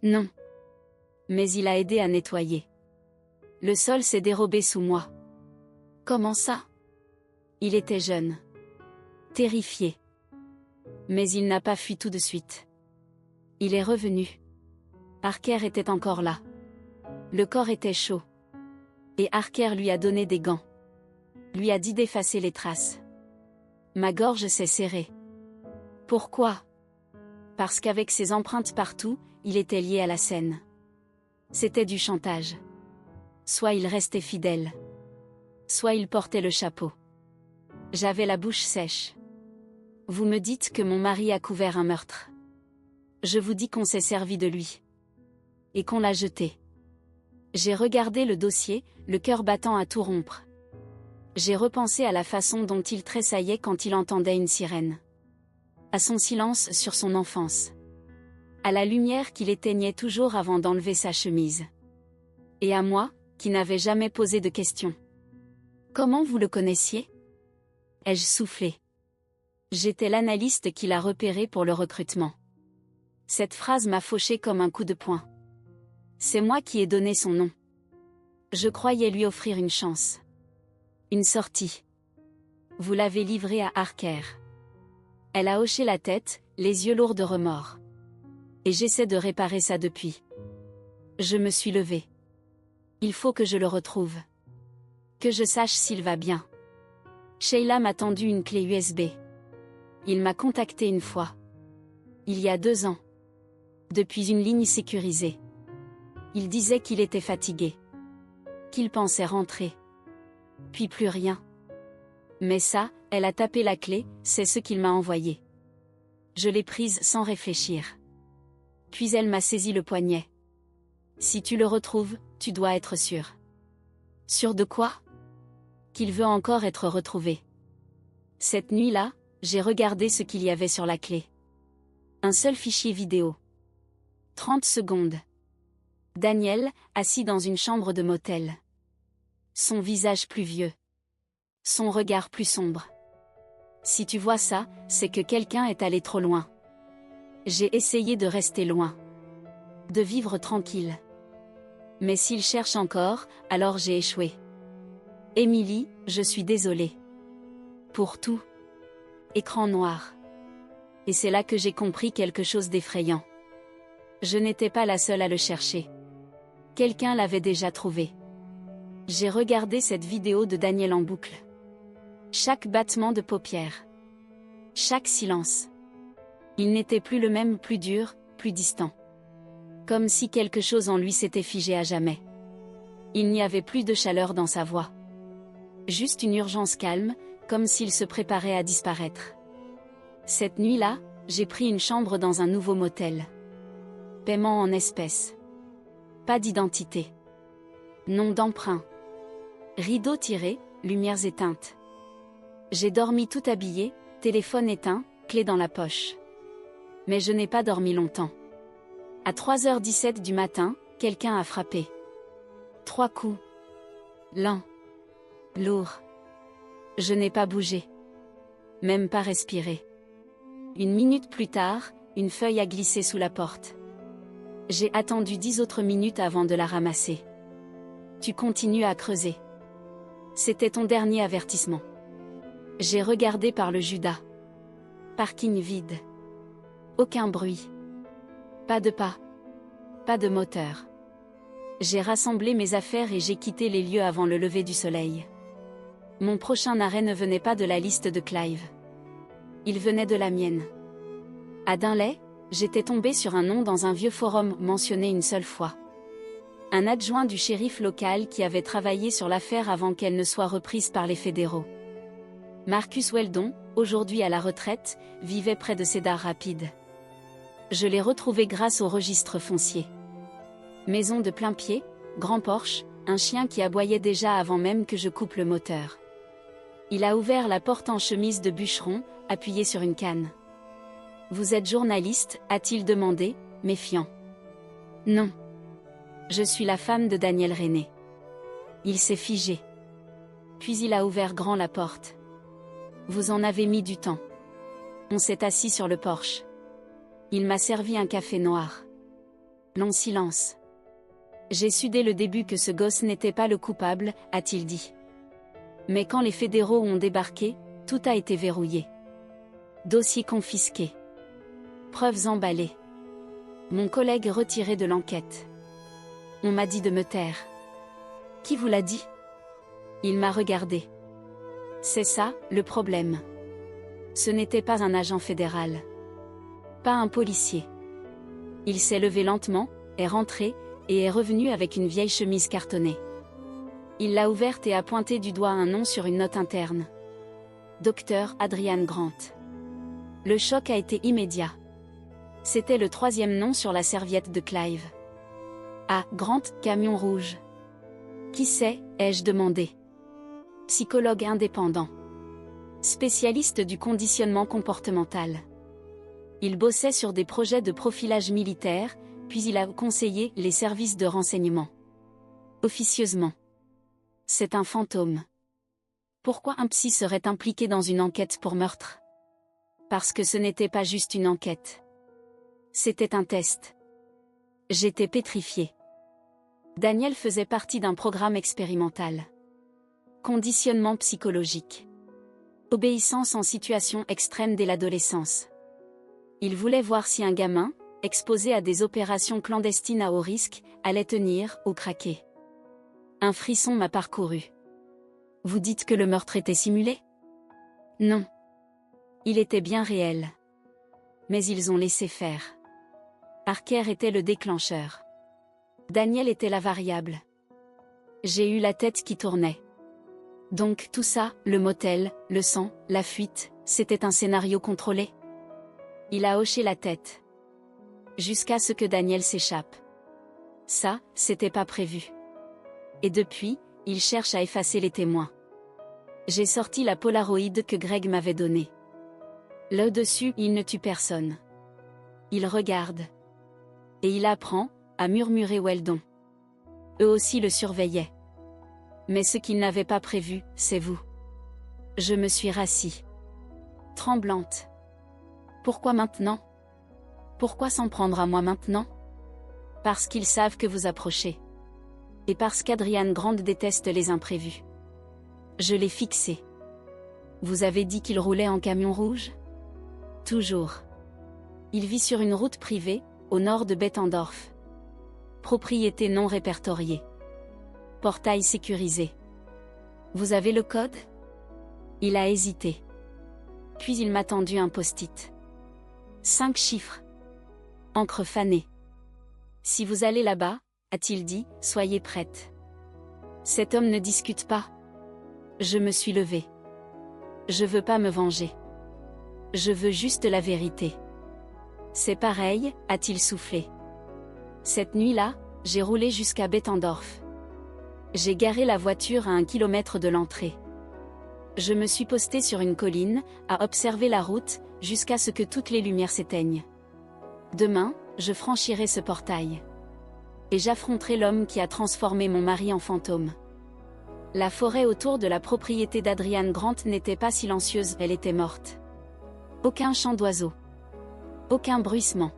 [SPEAKER 1] Non. Mais il a aidé à nettoyer. Le sol s'est dérobé sous moi. Comment ça? Il était jeune. Terrifié. Mais il n'a pas fui tout de suite. Il est revenu. Harker était encore là. Le corps était chaud. Et Harker lui a donné des gants. Lui a dit d'effacer les traces. Ma gorge s'est serrée. Pourquoi? Parce qu'avec ses empreintes partout, il était lié à la scène. C'était du chantage. Soit il restait fidèle. Soit il portait le chapeau. J'avais la bouche sèche. Vous me dites que mon mari a couvert un meurtre. Je vous dis qu'on s'est servi de lui. Et qu'on l'a jeté. J'ai regardé le dossier, le cœur battant à tout rompre. J'ai repensé à la façon dont il tressaillait quand il entendait une sirène. À son silence sur son enfance. À la lumière qu'il éteignait toujours avant d'enlever sa chemise. Et à moi, qui n'avais jamais posé de questions. Comment vous le connaissiez? Ai-je soufflé. J'étais l'analyste qu'il a repéré pour le recrutement. Cette phrase m'a fauché comme un coup de poing. C'est moi qui ai donné son nom. Je croyais lui offrir une chance. Une sortie. Vous l'avez livré à Harker. Elle a hoché la tête, les yeux lourds de remords. Et j'essaie de réparer ça depuis. Je me suis levée. Il faut que je le retrouve. Que je sache s'il va bien. Sheila m'a tendu une clé USB. Il m'a contacté une fois. Il y a 2 ans. Depuis une ligne sécurisée. Il disait qu'il était fatigué. Qu'il pensait rentrer. Puis plus rien. Mais ça, elle a tapé la clé, c'est ce qu'il m'a envoyé. Je l'ai prise sans réfléchir. Puis elle m'a saisi le poignet. Si tu le retrouves, tu dois être sûr. Sûr de quoi? Qu'il veut encore être retrouvé. Cette nuit-là, j'ai regardé ce qu'il y avait sur la clé. Un seul fichier vidéo. 30 secondes. Daniel, assis dans une chambre de motel. Son visage plus vieux. Son regard plus sombre. Si tu vois ça, c'est que quelqu'un est allé trop loin. J'ai essayé de rester loin. De vivre tranquille. Mais s'il cherche encore, alors j'ai échoué. Émilie, je suis désolée. Pour tout. Écran noir. Et c'est là que j'ai compris quelque chose d'effrayant. Je n'étais pas la seule à le chercher. Quelqu'un l'avait déjà trouvé. J'ai regardé cette vidéo de Daniel en boucle. Chaque battement de paupières. Chaque silence. Il n'était plus le même, plus dur, plus distant. Comme si quelque chose en lui s'était figé à jamais. Il n'y avait plus de chaleur dans sa voix. Juste une urgence calme, comme s'il se préparait à disparaître. Cette nuit-là, j'ai pris une chambre dans un nouveau motel. Paiement en espèces. Pas d'identité. Nom d'emprunt. Rideau tiré, lumières éteintes. J'ai dormi tout habillé, téléphone éteint, clé dans la poche. Mais je n'ai pas dormi longtemps. À 3h17 du matin, quelqu'un a frappé. 3 coups. Lent. Lourd. Je n'ai pas bougé. Même pas respiré. 1 minute plus tard, une feuille a glissé sous la porte. J'ai attendu 10 autres minutes avant de la ramasser. Tu continues à creuser. C'était ton dernier avertissement. J'ai regardé par le Judas. Parking vide. Aucun bruit. Pas de pas. Pas de moteur. J'ai rassemblé mes affaires et j'ai quitté les lieux avant le lever du soleil. Mon prochain arrêt ne venait pas de la liste de Clive. Il venait de la mienne. À Dunlay, j'étais tombé sur un nom dans un vieux forum mentionné une seule fois. Un adjoint du shérif local qui avait travaillé sur l'affaire avant qu'elle ne soit reprise par les fédéraux. Marcus Weldon, aujourd'hui à la retraite, vivait près de Cedar Rapids. Je l'ai retrouvé grâce au registre foncier. Maison de plain-pied, grand porche, un chien qui aboyait déjà avant même que je coupe le moteur. Il a ouvert la porte en chemise de bûcheron, appuyé sur une canne. « Vous êtes journaliste ?» a-t-il demandé, méfiant. « Non. Je suis la femme de Daniel René. » Il s'est figé. Puis il a ouvert grand la porte. « Vous en avez mis du temps. » On s'est assis sur le porche. Il m'a servi un café noir. Long silence. J'ai su dès le début que ce gosse n'était pas le coupable, a-t-il dit. Mais quand les fédéraux ont débarqué, tout a été verrouillé. Dossier confisqué. Preuves emballées. Mon collègue retiré de l'enquête. On m'a dit de me taire. Qui vous l'a dit? Il m'a regardé. C'est ça, le problème. Ce n'était pas un agent fédéral. Pas un policier. Il s'est levé lentement, est rentré, et est revenu avec une vieille chemise cartonnée. Il l'a ouverte et a pointé du doigt un nom sur une note interne. Docteur Adrian Grant. Le choc a été immédiat. C'était le 3e nom sur la serviette de Clive. Ah, Grant, camion rouge. Qui c'est, ai-je demandé. Psychologue indépendant. Spécialiste du conditionnement comportemental. Il bossait sur des projets de profilage militaire, puis il a conseillé les services de renseignement. Officieusement. C'est un fantôme. Pourquoi un psy serait impliqué dans une enquête pour meurtre? Parce que ce n'était pas juste une enquête. C'était un test. J'étais pétrifié. Daniel faisait partie d'un programme expérimental. Conditionnement psychologique. Obéissance en situation extrême dès l'adolescence. Il voulait voir si un gamin, exposé à des opérations clandestines à haut risque, allait tenir ou craquer. Un frisson m'a parcouru. Vous dites que le meurtre était simulé? Non. Il était bien réel. Mais ils ont laissé faire. Parker était le déclencheur. Daniel était la variable. J'ai eu la tête qui tournait. Donc tout ça, le motel, le sang, la fuite, c'était un scénario contrôlé? Il a hoché la tête. Jusqu'à ce que Daniel s'échappe. Ça, c'était pas prévu. Et depuis, il cherche à effacer les témoins. J'ai sorti la Polaroid que Greg m'avait donnée. Là dessus, il ne tue personne. Il regarde. Et il apprend, a murmuré Weldon. Eux aussi le surveillaient. Mais ce qu'ils n'avaient pas prévu, c'est vous. Je me suis rassis. Tremblante. Pourquoi maintenant? Pourquoi s'en prendre à moi maintenant? Parce qu'ils savent que vous approchez. Et parce qu'Adrian Grant déteste les imprévus. Je l'ai fixé. Vous avez dit qu'il roulait en camion rouge? Toujours. Il vit sur une route privée, au nord de Bettendorf. Propriété non répertoriée. Portail sécurisé. Vous avez le code? Il a hésité. Puis il m'a tendu un post-it. 5 chiffres. Encre fanée. Si vous allez là-bas, a-t-il dit, soyez prête. Cet homme ne discute pas. Je me suis levée. Je veux pas me venger. Je veux juste la vérité. C'est pareil, a-t-il soufflé. Cette nuit-là, j'ai roulé jusqu'à Bettendorf. J'ai garé la voiture à 1 kilomètre de l'entrée. Je me suis posté sur une colline, à observer la route, jusqu'à ce que toutes les lumières s'éteignent. Demain, je franchirai ce portail. Et j'affronterai l'homme qui a transformé mon mari en fantôme. La forêt autour de la propriété d'Adrian Grant n'était pas silencieuse, elle était morte. Aucun chant d'oiseau. Aucun bruissement.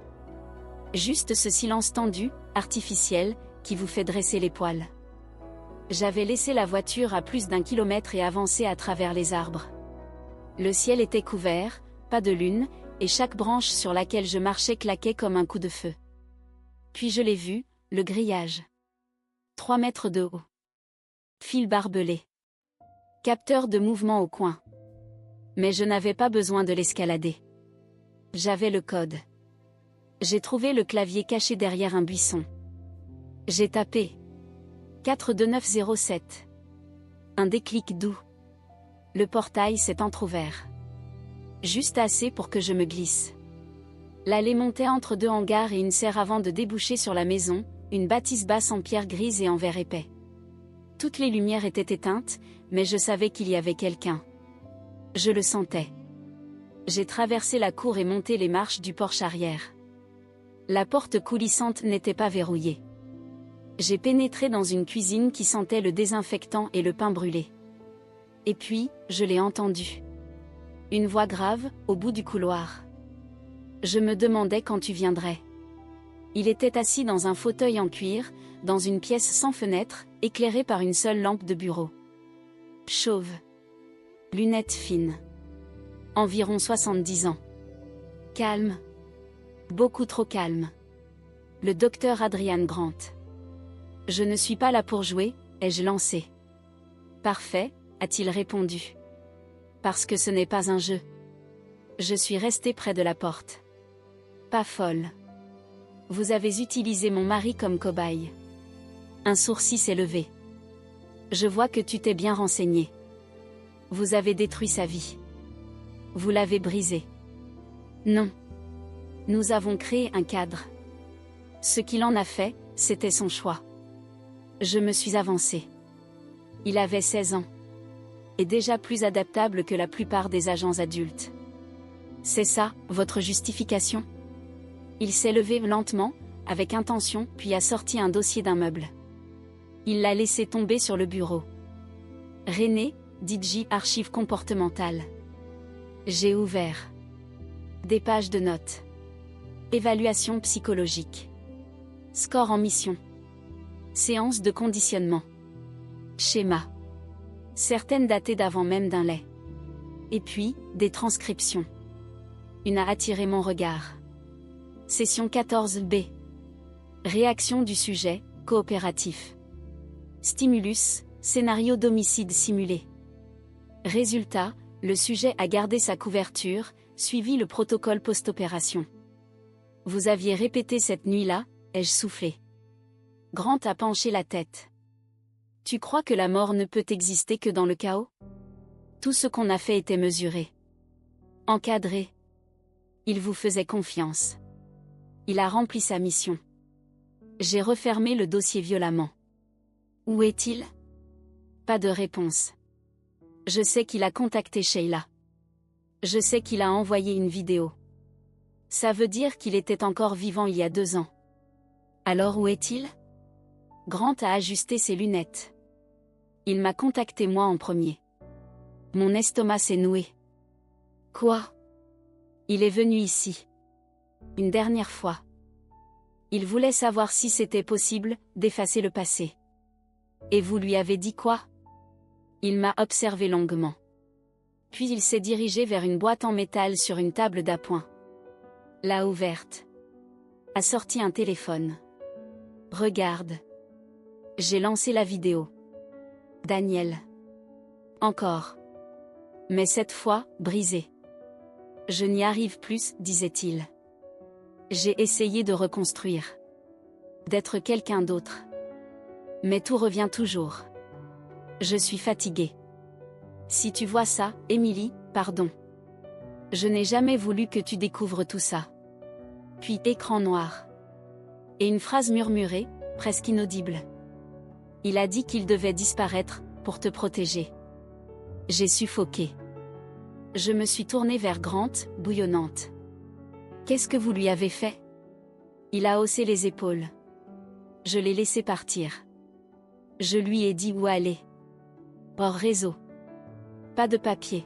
[SPEAKER 1] Juste ce silence tendu, artificiel, qui vous fait dresser les poils. J'avais laissé la voiture à plus d'1 kilomètre et avancé à travers les arbres. Le ciel était couvert, pas de lune, et chaque branche sur laquelle je marchais claquait comme un coup de feu. Puis je l'ai vu, le grillage. 3 mètres de haut. Fil barbelé. Capteur de mouvement au coin. Mais je n'avais pas besoin de l'escalader. J'avais le code. J'ai trouvé le clavier caché derrière un buisson. J'ai tapé. 42907. Un déclic doux. Le portail s'est entrouvert. Juste assez pour que je me glisse. L'allée montait entre 2 hangars et une serre avant de déboucher sur la maison, une bâtisse basse en pierre grise et en verre épais. Toutes les lumières étaient éteintes, mais je savais qu'il y avait quelqu'un. Je le sentais. J'ai traversé la cour et monté les marches du porche arrière. La porte coulissante n'était pas verrouillée. J'ai pénétré dans une cuisine qui sentait le désinfectant et le pain brûlé. Et puis, je l'ai entendu. Une voix grave, au bout du couloir. Je me demandais quand tu viendrais. Il était assis dans un fauteuil en cuir, dans une pièce sans fenêtre, éclairée par une seule lampe de bureau. Chauve. Lunettes fines. Environ 70 ans. Calme. Beaucoup trop calme. Le docteur Adrian Grant. Je ne suis pas là pour jouer, ai-je lancé. Parfait, a-t-il répondu. Parce que ce n'est pas un jeu. Je suis resté près de la porte. Pas folle. Vous avez utilisé mon mari comme cobaye. Un sourcil s'est levé. Je vois que tu t'es bien renseigné. Vous avez détruit sa vie. Vous l'avez brisé. Non. Nous avons créé un cadre. Ce qu'il en a fait, c'était son choix. Je me suis avancé. Il avait 16 ans. Et déjà plus adaptable que la plupart des agents adultes. C'est ça, votre justification? Il s'est levé lentement, avec intention, puis a sorti un dossier d'un meuble. Il l'a laissé tomber sur le bureau. René, dit J. Archives comportementales. J'ai ouvert. Des pages de notes. Évaluation psychologique. Score en mission. Séance de conditionnement. Schéma. Certaines datées d'avant même d'un lait. Et puis, des transcriptions. Une a attiré mon regard. Session 14B. Réaction du sujet, coopératif. Stimulus, scénario d'homicide simulé. Résultat, le sujet a gardé sa couverture, suivi le protocole post-opération. Vous aviez répété cette nuit-là, ai-je soufflé. Grant a penché la tête. Tu crois que la mort ne peut exister que dans le chaos? Tout ce qu'on a fait était mesuré. Encadré. Il vous faisait confiance. Il a rempli sa mission. J'ai refermé le dossier violemment. Où est-il? Pas de réponse. Je sais qu'il a contacté Sheila. Je sais qu'il a envoyé une vidéo. Ça veut dire qu'il était encore vivant il y a 2 ans. Alors où est-il? Grant a ajusté ses lunettes. Il m'a contacté moi en premier. Mon estomac s'est noué. Quoi? Il est venu ici. Une dernière fois. Il voulait savoir si c'était possible d'effacer le passé. Et vous lui avez dit quoi? Il m'a observé longuement. Puis il s'est dirigé vers une boîte en métal sur une table d'appoint. L'a ouverte. A sorti un téléphone. Regarde. J'ai lancé la vidéo. Daniel. Encore. Mais cette fois, brisée. Je n'y arrive plus, disait-il. J'ai essayé de reconstruire. D'être quelqu'un d'autre. Mais tout revient toujours. Je suis fatiguée. Si tu vois ça, Émilie, pardon. Je n'ai jamais voulu que tu découvres tout ça. Puis écran noir. Et une phrase murmurée, presque inaudible. Il a dit qu'il devait disparaître, pour te protéger. J'ai suffoqué. Je me suis tournée vers Grant, bouillonnante. Qu'est-ce que vous lui avez fait? Il a haussé les épaules. Je l'ai laissé partir. Je lui ai dit où aller. Hors réseau. Pas de papier.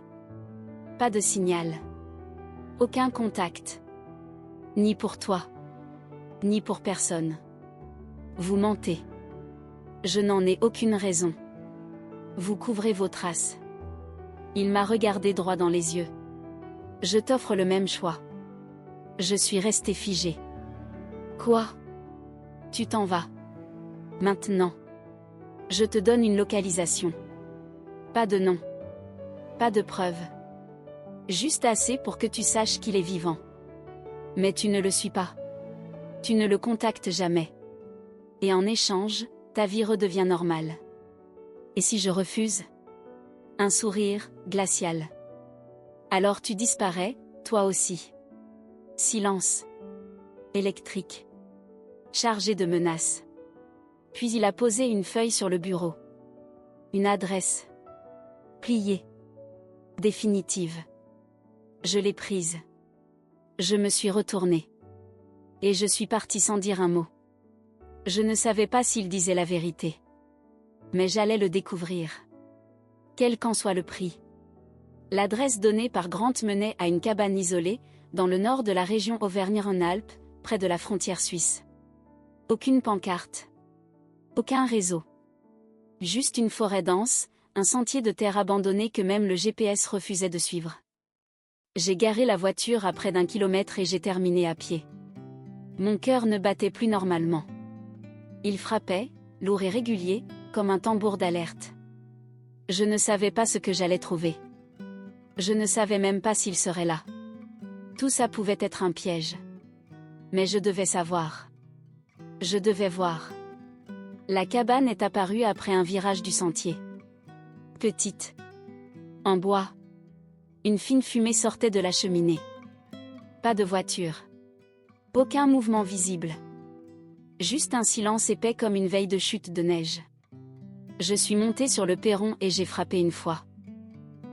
[SPEAKER 1] Pas de signal. Aucun contact. Ni pour toi. Ni pour personne. Vous mentez. Je n'en ai aucune raison. Vous couvrez vos traces. Il m'a regardé droit dans les yeux. Je t'offre le même choix. Je suis restée figée. Quoi? Tu t'en vas. Maintenant. Je te donne une localisation. Pas de nom. Pas de preuve. Juste assez pour que tu saches qu'il est vivant. Mais tu ne le suis pas. Tu ne le contactes jamais. Et en échange, ta vie redevient normale. Et si je refuse? Un sourire, glacial. Alors tu disparais, toi aussi. Silence. Électrique. Chargé de menaces. Puis il a posé une feuille sur le bureau. Une adresse. Pliée. Définitive. Je l'ai prise. Je me suis retournée. Et je suis partie sans dire un mot. Je ne savais pas s'il disait la vérité. Mais j'allais le découvrir. Quel qu'en soit le prix. L'adresse donnée par Grant menait à une cabane isolée, dans le nord de la région Auvergne-Rhône-Alpes, près de la frontière suisse. Aucune pancarte. Aucun réseau. Juste une forêt dense, un sentier de terre abandonné que même le GPS refusait de suivre. J'ai garé la voiture à près d'1 kilomètre et j'ai terminé à pied. Mon cœur ne battait plus normalement. Il frappait, lourd et régulier, comme un tambour d'alerte. Je ne savais pas ce que j'allais trouver. Je ne savais même pas s'il serait là. Tout ça pouvait être un piège. Mais je devais savoir. Je devais voir. La cabane est apparue après un virage du sentier. Petite. En bois. Une fine fumée sortait de la cheminée. Pas de voiture. Aucun mouvement visible. Juste un silence épais comme une veille de chute de neige. Je suis montée sur le perron et j'ai frappé une fois.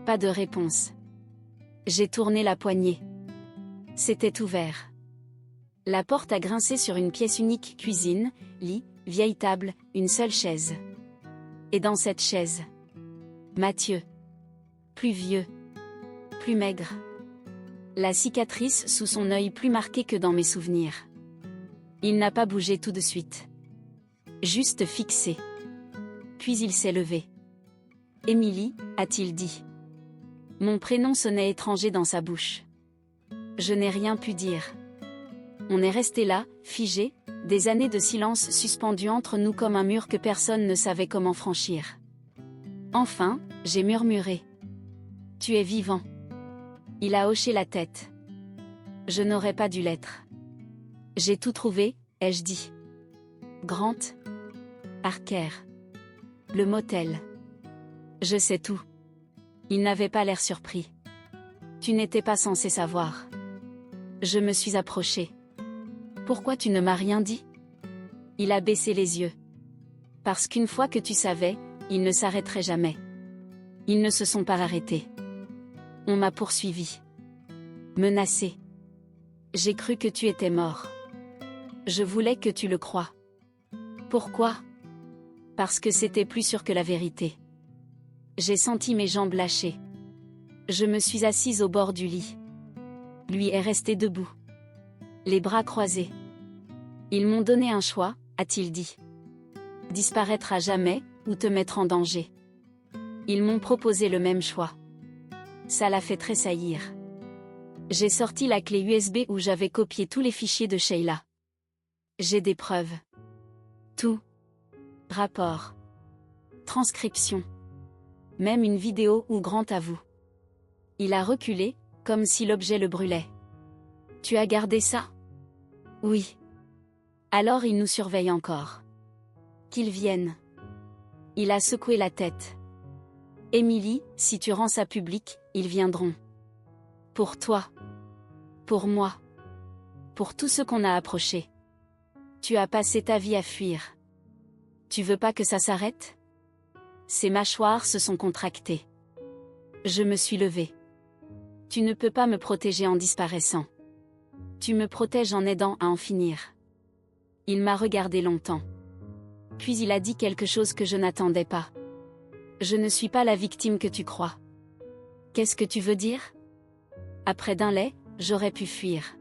[SPEAKER 1] Pas de réponse. J'ai tourné la poignée. C'était ouvert. La porte a grincé sur une pièce unique: cuisine, lit, vieille table, une seule chaise. Et dans cette chaise, Mathieu. Plus vieux. Plus maigre. La cicatrice sous son œil plus marquée que dans mes souvenirs. Il n'a pas bougé tout de suite. Juste fixé. Puis il s'est levé. Émilie, a-t-il dit. Mon prénom sonnait étranger dans sa bouche. Je n'ai rien pu dire. On est resté là, figé, des années de silence suspendues entre nous comme un mur que personne ne savait comment franchir. Enfin, j'ai murmuré. Tu es vivant. Il a hoché la tête. Je n'aurais pas dû l'être. J'ai tout trouvé, ai-je dit. Grant. Harker. Le motel. Je sais tout. Il n'avait pas l'air surpris. Tu n'étais pas censé savoir. Je me suis approchée. Pourquoi tu ne m'as rien dit? Il a baissé les yeux. Parce qu'une fois que tu savais, ils ne s'arrêteraient jamais. Ils ne se sont pas arrêtés. On m'a poursuivi. Menacé. J'ai cru que tu étais mort. Je voulais que tu le croies. Pourquoi? Parce que c'était plus sûr que la vérité. J'ai senti mes jambes lâcher. Je me suis assise au bord du lit. Lui est resté debout. Les bras croisés. Ils m'ont donné un choix, a-t-il dit. Disparaître à jamais, ou te mettre en danger. Ils m'ont proposé le même choix. Ça l'a fait tressaillir. J'ai sorti la clé USB où j'avais copié tous les fichiers de Sheila. J'ai des preuves. Tout. Rapport. Transcription. Même une vidéo où Grant avoue. Il a reculé, comme si l'objet le brûlait. Tu as gardé ça? Oui. Alors il nous surveille encore. Qu'ils viennent. Il a secoué la tête. Émilie, si tu rends ça public, ils viendront. Pour toi. Pour moi. Pour tout ce qu'on a approché. Tu as passé ta vie à fuir. Tu veux pas que ça s'arrête? Ses mâchoires se sont contractées. Je me suis levée. Tu ne peux pas me protéger en disparaissant. Tu me protèges en aidant à en finir. Il m'a regardé longtemps. Puis il a dit quelque chose que je n'attendais pas. Je ne suis pas la victime que tu crois. Qu'est-ce que tu veux dire? Après d'un lait, j'aurais pu fuir.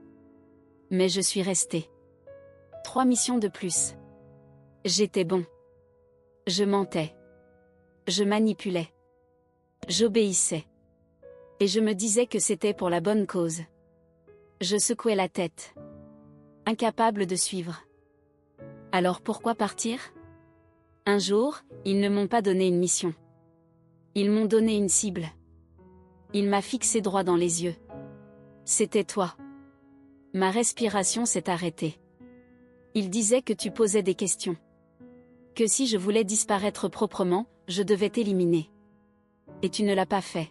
[SPEAKER 1] Mais je suis restée. 3 missions de plus. J'étais bon. Je mentais. Je manipulais. J'obéissais. Et je me disais que c'était pour la bonne cause. Je secouais la tête. Incapable de suivre. Alors pourquoi partir? Un jour, ils ne m'ont pas donné une mission. Ils m'ont donné une cible. Il m'a fixé droit dans les yeux. C'était toi. Ma respiration s'est arrêtée. Il disait que tu posais des questions. Que si je voulais disparaître proprement, je devais t'éliminer. Et tu ne l'as pas fait.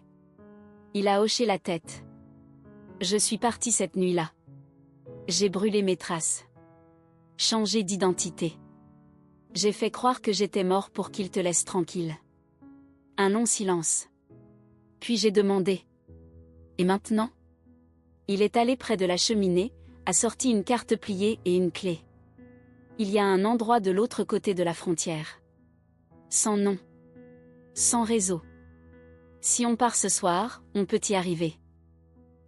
[SPEAKER 1] Il a hoché la tête. Je suis partie cette nuit-là. J'ai brûlé mes traces. Changé d'identité. J'ai fait croire que j'étais mort pour qu'il te laisse tranquille. Un long silence. Puis j'ai demandé. Et maintenant? Il est allé près de la cheminée, a sorti une carte pliée et une clé. Il y a un endroit de l'autre côté de la frontière. Sans nom. Sans réseau. Si on part ce soir, on peut y arriver.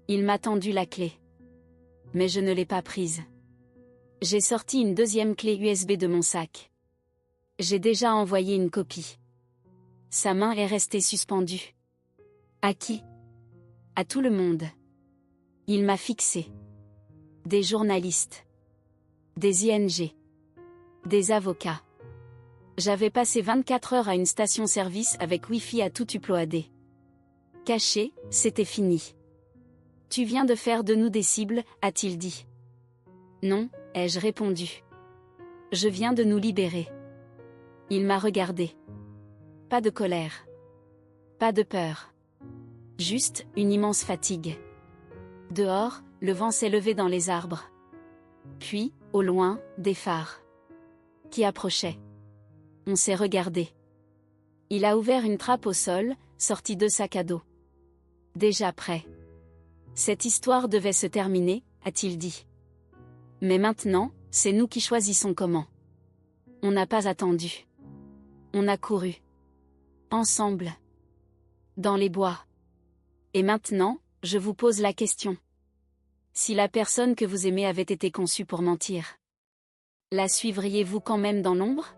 [SPEAKER 1] Il m'a tendu la clé. Mais je ne l'ai pas prise. J'ai sorti une deuxième clé USB de mon sac. J'ai déjà envoyé une copie. Sa main est restée suspendue. À qui? À tout le monde. Il m'a fixé. Des journalistes. Des ING. Des avocats. J'avais passé 24 heures à une station-service avec Wi-Fi à tout uploader. Caché, c'était fini. Tu viens de faire de nous des cibles, a-t-il dit. Non, ai-je répondu. Je viens de nous libérer. Il m'a regardé. Pas de colère. Pas de peur. Juste, une immense fatigue. Dehors, le vent s'est levé dans les arbres. Puis, au loin, des phares. Qui approchaient. On s'est regardé. Il a ouvert une trappe au sol, sorti 2 sacs à dos. Déjà prêt. Cette histoire devait se terminer, a-t-il dit. Mais maintenant, c'est nous qui choisissons comment. On n'a pas attendu. On a couru. Ensemble. Dans les bois. Et maintenant, je vous pose la question. Si la personne que vous aimez avait été conçue pour mentir, la suivriez-vous quand même dans l'ombre ?